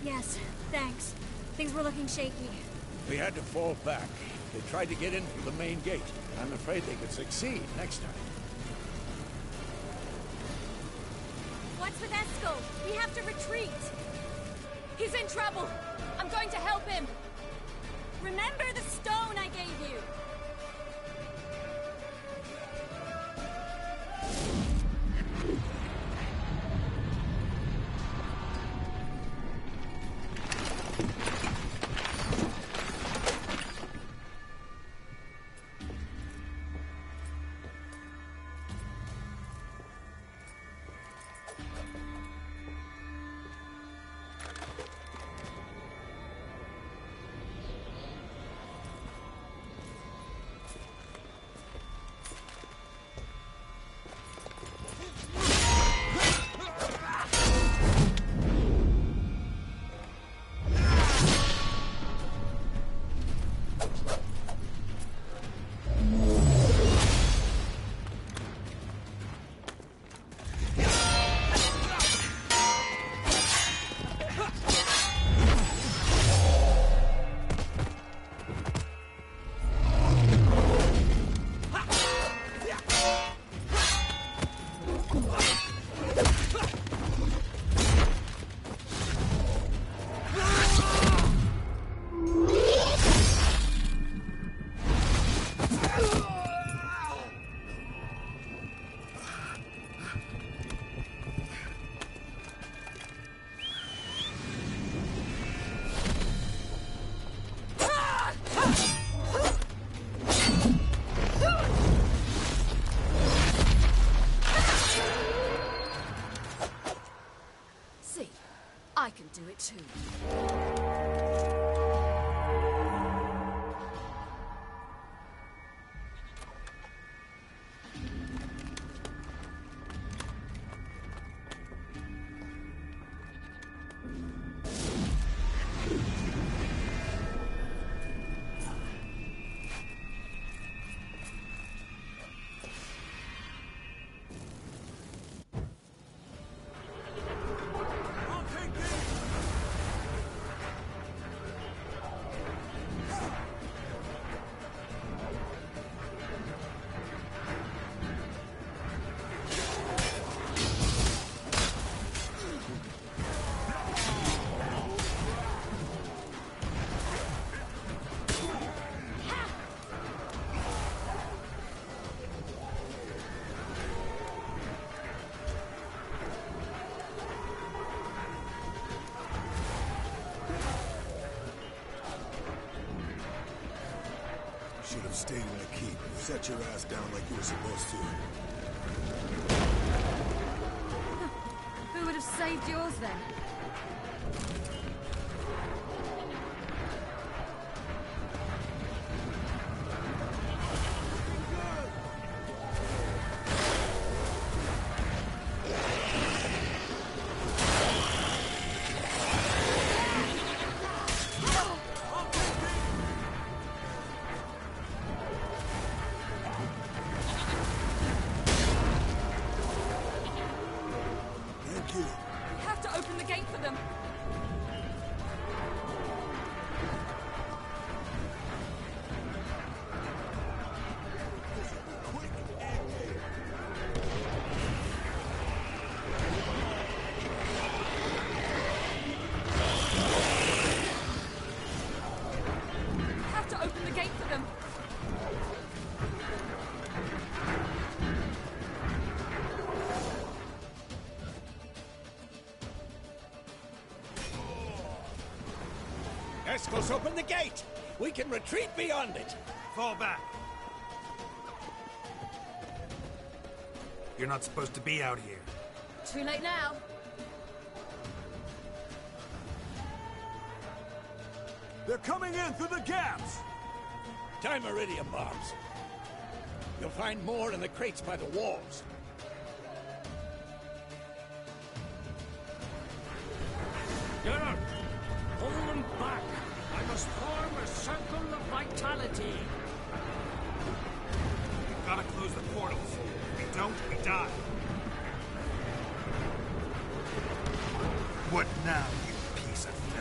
Yes, thanks. Things were looking shaky. We had to fall back. They tried to get in through the main gate. I'm afraid they could succeed next time. What's with Eskel? We have to retreat. He's in trouble. I'm going to help him. Remember the stone I gave you? I can do it too. Should have stayed in the keep. Set your ass down like you were supposed to. Who would have saved yours then? Escos, open the gate! We can retreat beyond it! Fall back. You're not supposed to be out here. Too late now. They're coming in through the gaps! Time iridium bombs. You'll find more in the crates by the walls. Geralt, pull them back. I must form a circle of vitality. We've got to close the portals. If we don't, we die. What now, you piece of filth?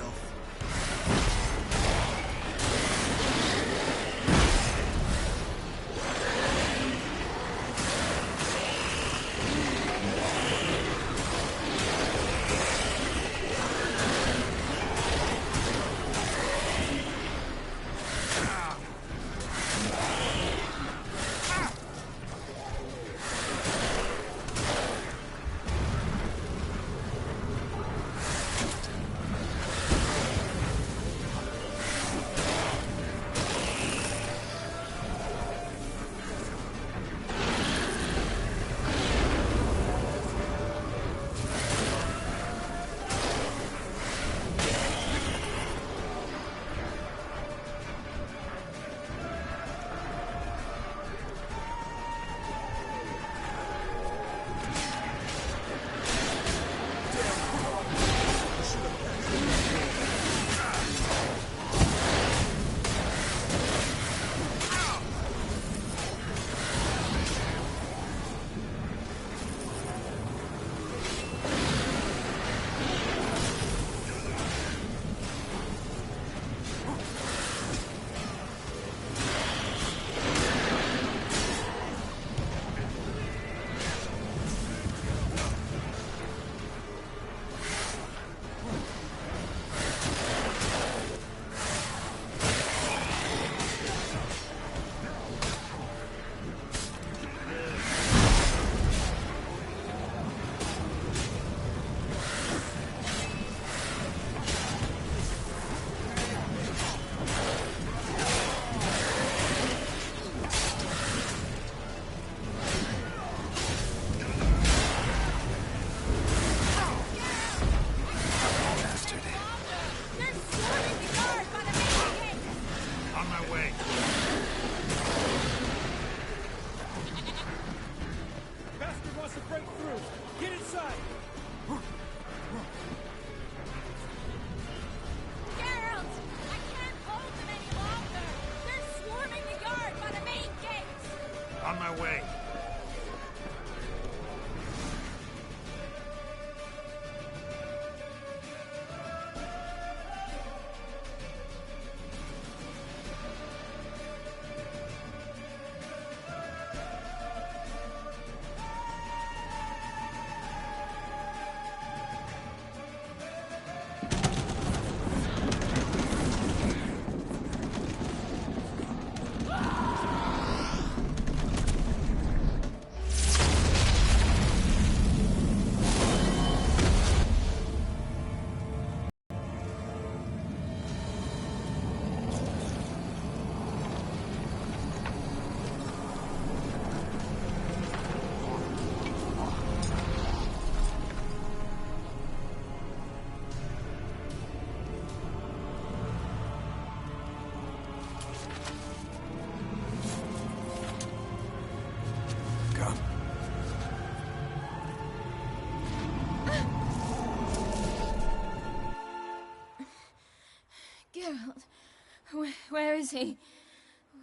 is he?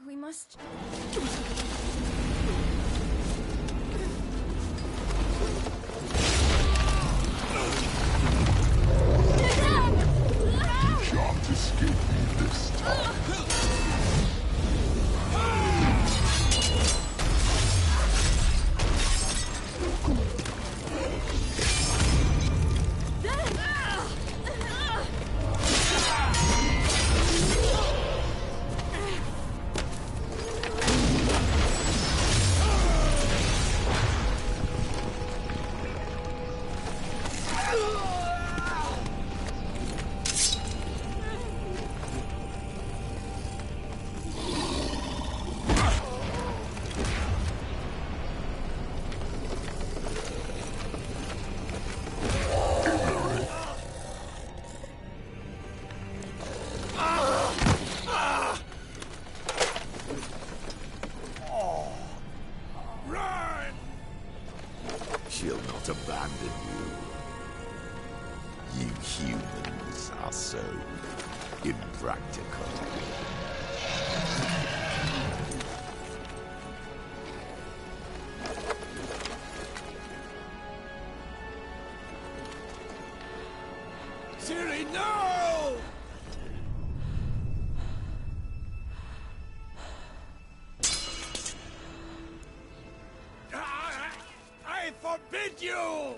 We must... Can't escape me this time. She'll not abandon you. You humans are so impractical. Ciri, no! I forbid you!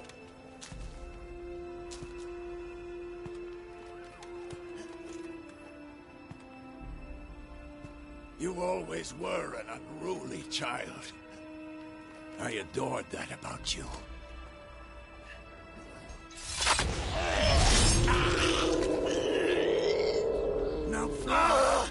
You always were an unruly child. I adored that about you. Now fly!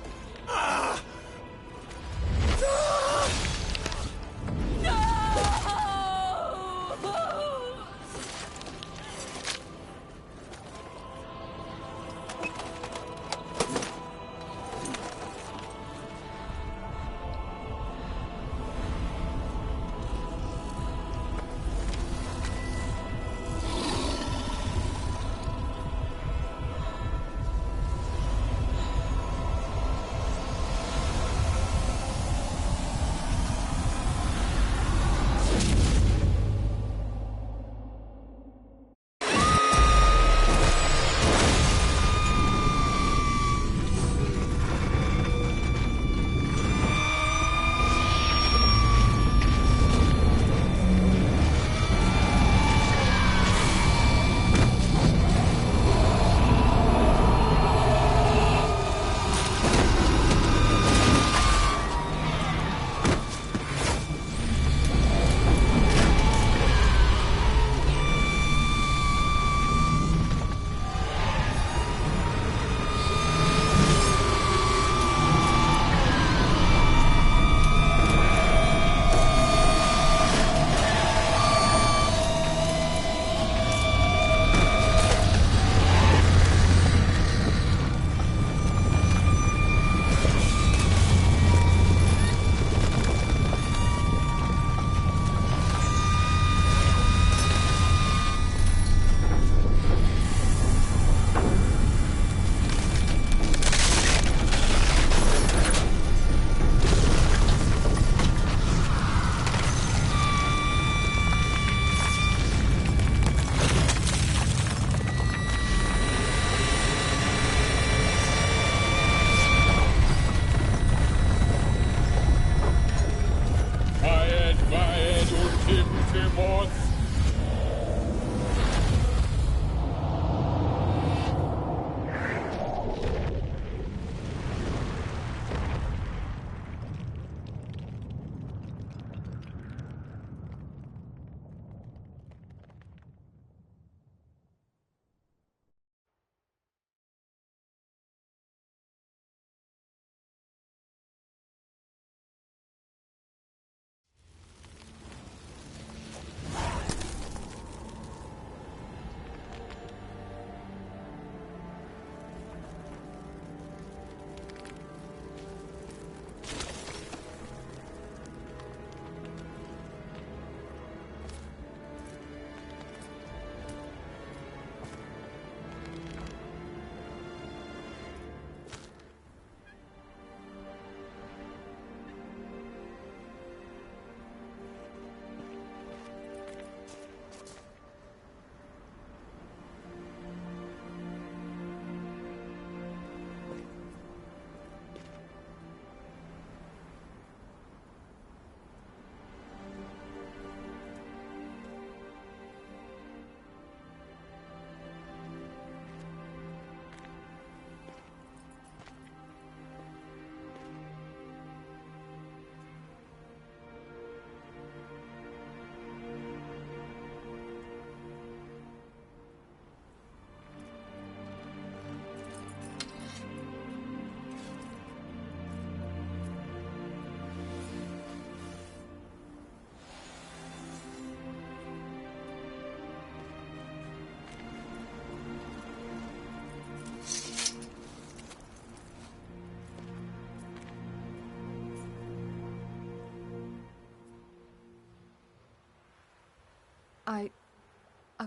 I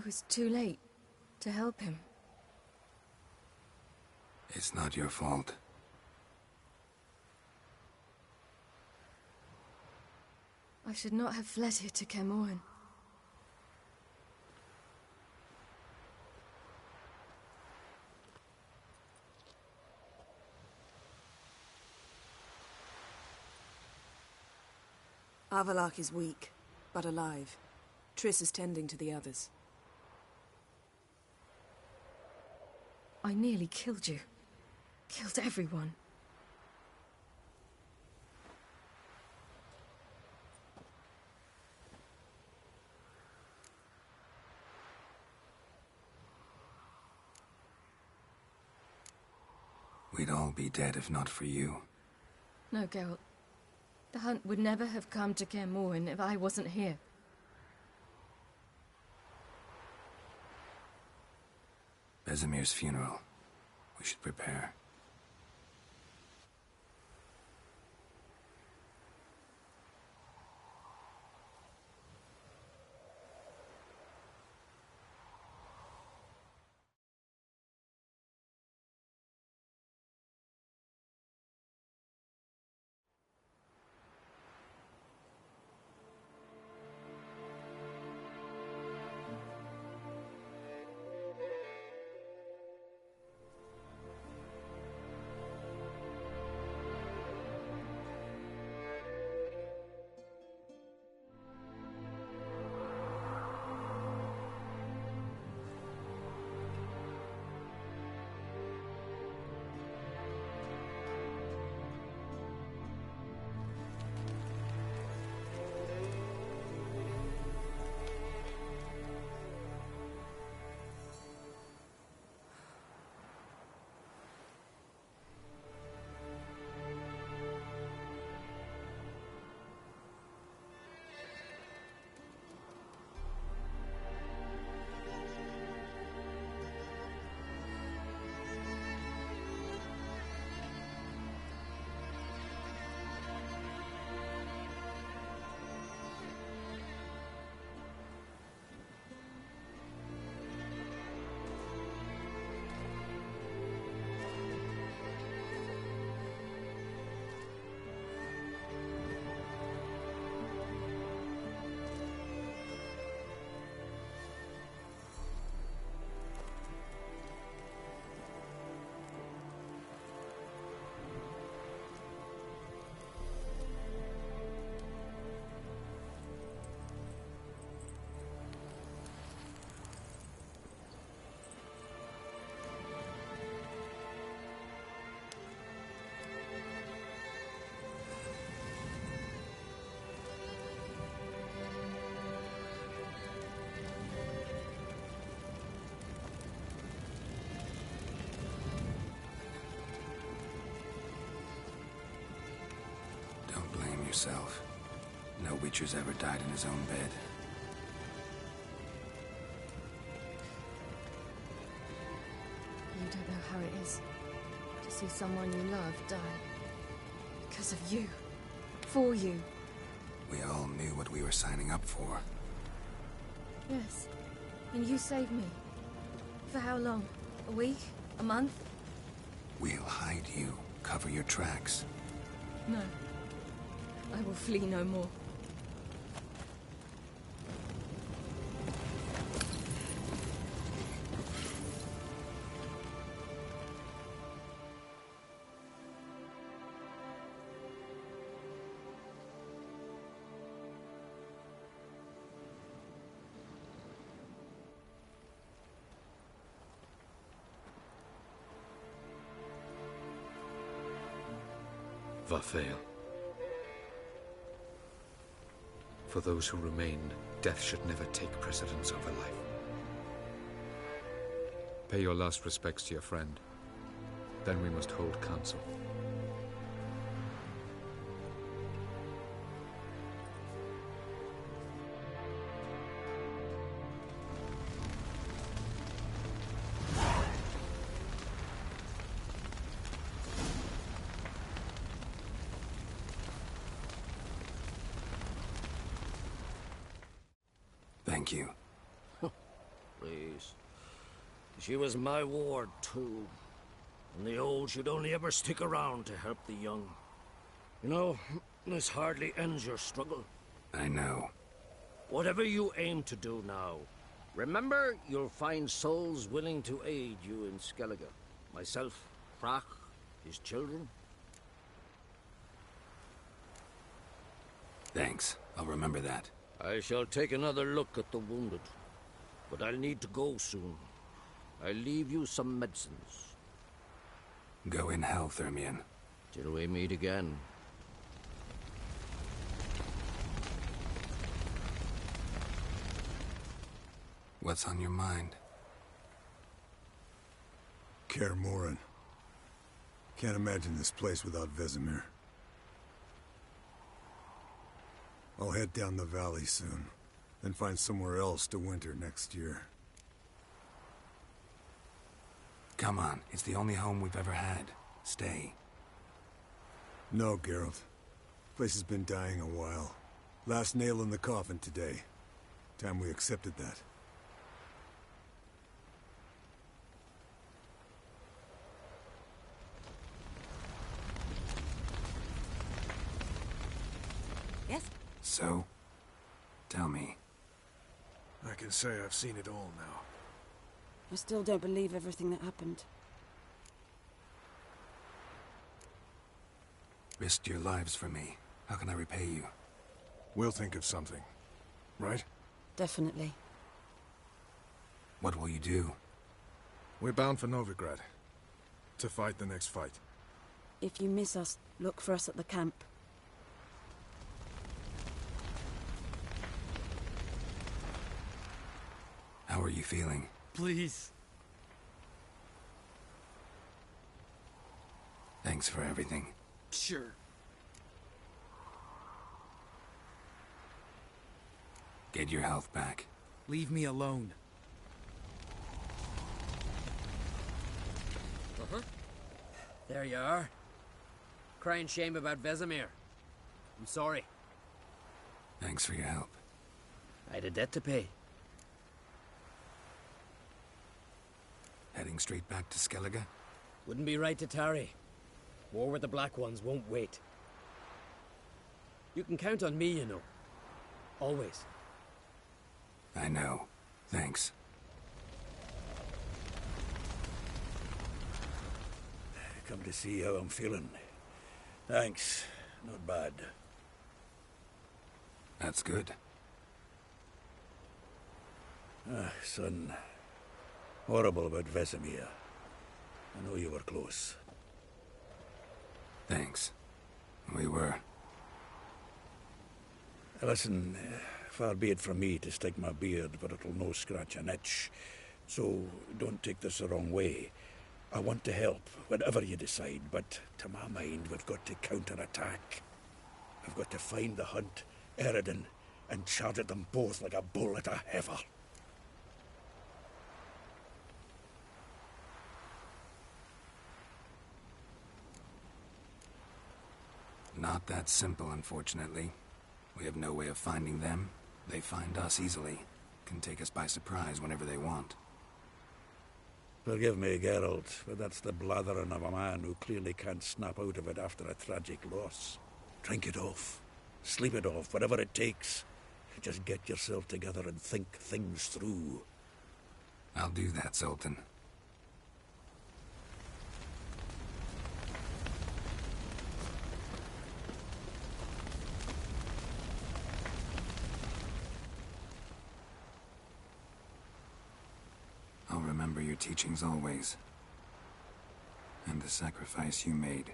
was too late to help him. It's not your fault. I should not have fled here to Kermoren. Avallac'h is weak, but alive. Triss is tending to the others. I nearly killed you. Killed everyone. We'd all be dead if not for you. No, Geralt. The hunt would never have come to Kermoren if I wasn't here. Vesemir's funeral. We should prepare. Yourself. No Witcher's ever died in his own bed. You don't know how it is to see someone you love die. Because of you. For you. We all knew what we were signing up for. Yes. And you saved me. For how long? A week? A month? We'll hide you. Cover your tracks. No. I will flee no more. Vafael. For those who remain, death should never take precedence over life. Pay your last respects to your friend. Then we must hold council. Thank you. boys. She was my ward, too. And the old should only ever stick around to help the young. You know, this hardly ends your struggle. I know. Whatever you aim to do now, remember you'll find souls willing to aid you in Skellige. Myself, Frach, his children. Thanks. I'll remember that. I shall take another look at the wounded. But I'll need to go soon. I'll leave you some medicines. Go in health, Ermion. Till we meet again. What's on your mind? Kaer Morhen. Can't imagine this place without Vesemir. I'll head down the valley soon, then find somewhere else to winter next year. Come on, it's the only home we've ever had. Stay. No, Geralt. Place has been dying a while. Last nail in the coffin today. Time we accepted that. Yes? So? Tell me. I can say I've seen it all now. I still don't believe everything that happened. Risked your lives for me. How can I repay you? We'll think of something. Right? Definitely. What will you do? We're bound for Novigrad. To fight the next fight. If you miss us, look for us at the camp. How are you feeling? Please. Thanks for everything. Sure. Get your health back. Leave me alone. There you are. Crying shame about Vesemir. I'm sorry. Thanks for your help. I had a debt to pay. Heading straight back to Skellige? Wouldn't be right to tarry. War with the Black Ones won't wait. You can count on me, you know. Always. I know. Thanks. Come to see how I'm feeling. Thanks. Not bad. That's good. Son. Horrible about Vesemir. I know you were close. Thanks. We were. Listen, far be it from me to stick my beard, but it'll no scratch an itch. So don't take this the wrong way. I want to help, whatever you decide, but to my mind, we've got to counterattack. I've got to find the Hunt, Eredin, and charge at them both like a bull at a heifer. Not that simple, unfortunately. We have no way of finding them. They find us easily. Can take us by surprise whenever they want. Forgive me, Geralt, but that's the blathering of a man who clearly can't snap out of it after a tragic loss. Drink it off. Sleep it off, whatever it takes. Just get yourself together and think things through. I'll do that, Sultan. I'll remember your teachings always. And the sacrifice you made.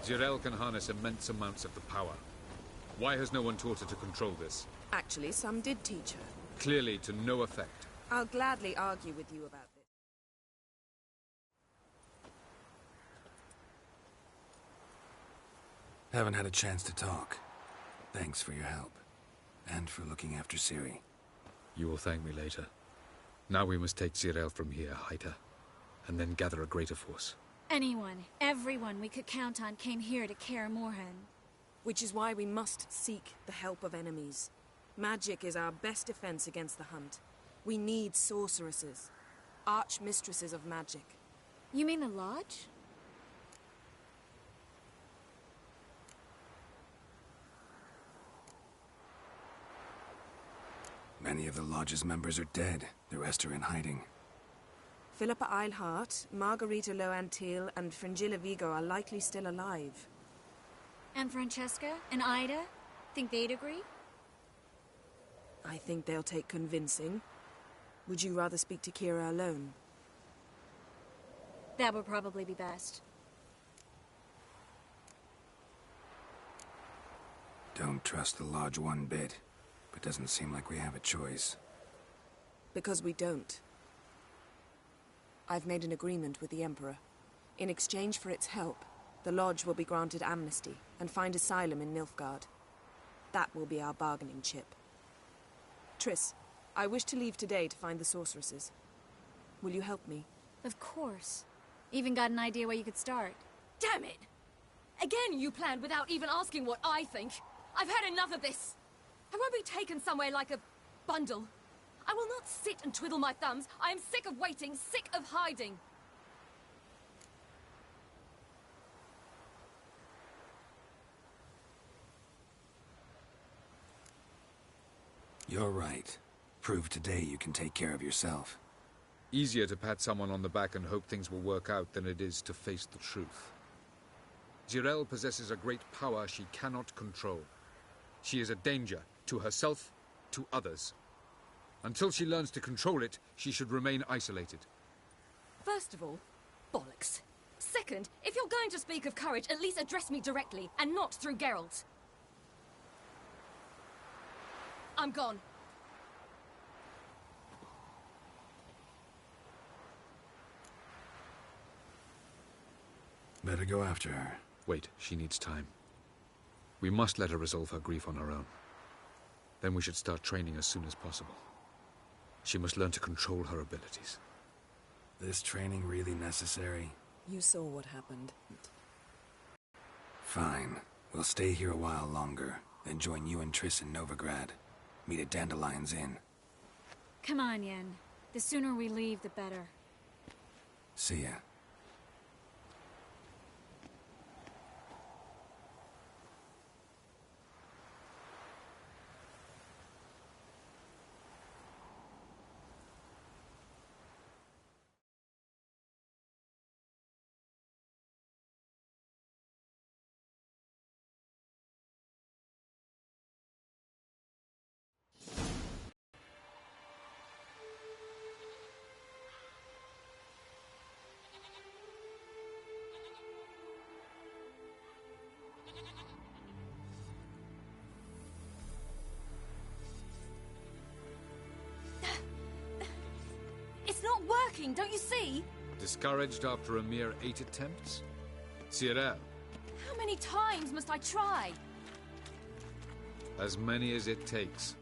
Zyrel can harness immense amounts of the power. Why has no one taught her to control this? Actually, some did teach her. Clearly to no effect. I'll gladly argue with you about this. Haven't had a chance to talk. Thanks for your help. And for looking after Ciri. You will thank me later. Now we must take Zirael from here, hide her, and then gather a greater force. Anyone, everyone we could count on came here to Kaer Morhen. Which is why we must seek the help of enemies. Magic is our best defense against the hunt. We need sorceresses. Archmistresses of magic. You mean the Lodge? Many of the Lodge's members are dead. The rest are in hiding. Philippa Eilhart, Margarita Loantil, and Fringilla Vigo are likely still alive. And Francesca and Ida? Think they'd agree? I think they'll take convincing. Would you rather speak to Kira alone? That would probably be best. Don't trust the Lodge one bit, but doesn't seem like we have a choice. Because we don't. I've made an agreement with the Emperor. In exchange for its help, the Lodge will be granted amnesty and find asylum in Nilfgaard. That will be our bargaining chip. Triss, I wish to leave today to find the sorceresses. Will you help me? Of course. Even got an idea where you could start. Damn it! Again you planned without even asking what I think. I've had enough of this. I won't be taken somewhere like a bundle. I will not sit and twiddle my thumbs. I am sick of waiting, sick of hiding. You're right. Prove today you can take care of yourself. Easier to pat someone on the back and hope things will work out than it is to face the truth. Zirael possesses a great power she cannot control. She is a danger to herself, to others. Until she learns to control it, she should remain isolated. First of all, bollocks. Second, if you're going to speak of courage, at least address me directly, and not through Geralt. I'm gone. Better go after her. Wait, she needs time. We must let her resolve her grief on her own. Then we should start training as soon as possible. She must learn to control her abilities. This training really necessary? You saw what happened. Fine. We'll stay here a while longer, then join you and Triss in Novigrad. Meet at Dandelion's Inn. Come on, Yen. The sooner we leave, the better. See ya. It's not working, don't you see? Discouraged after a mere 8 attempts? Zirael, How many times must I try? as many as it takes.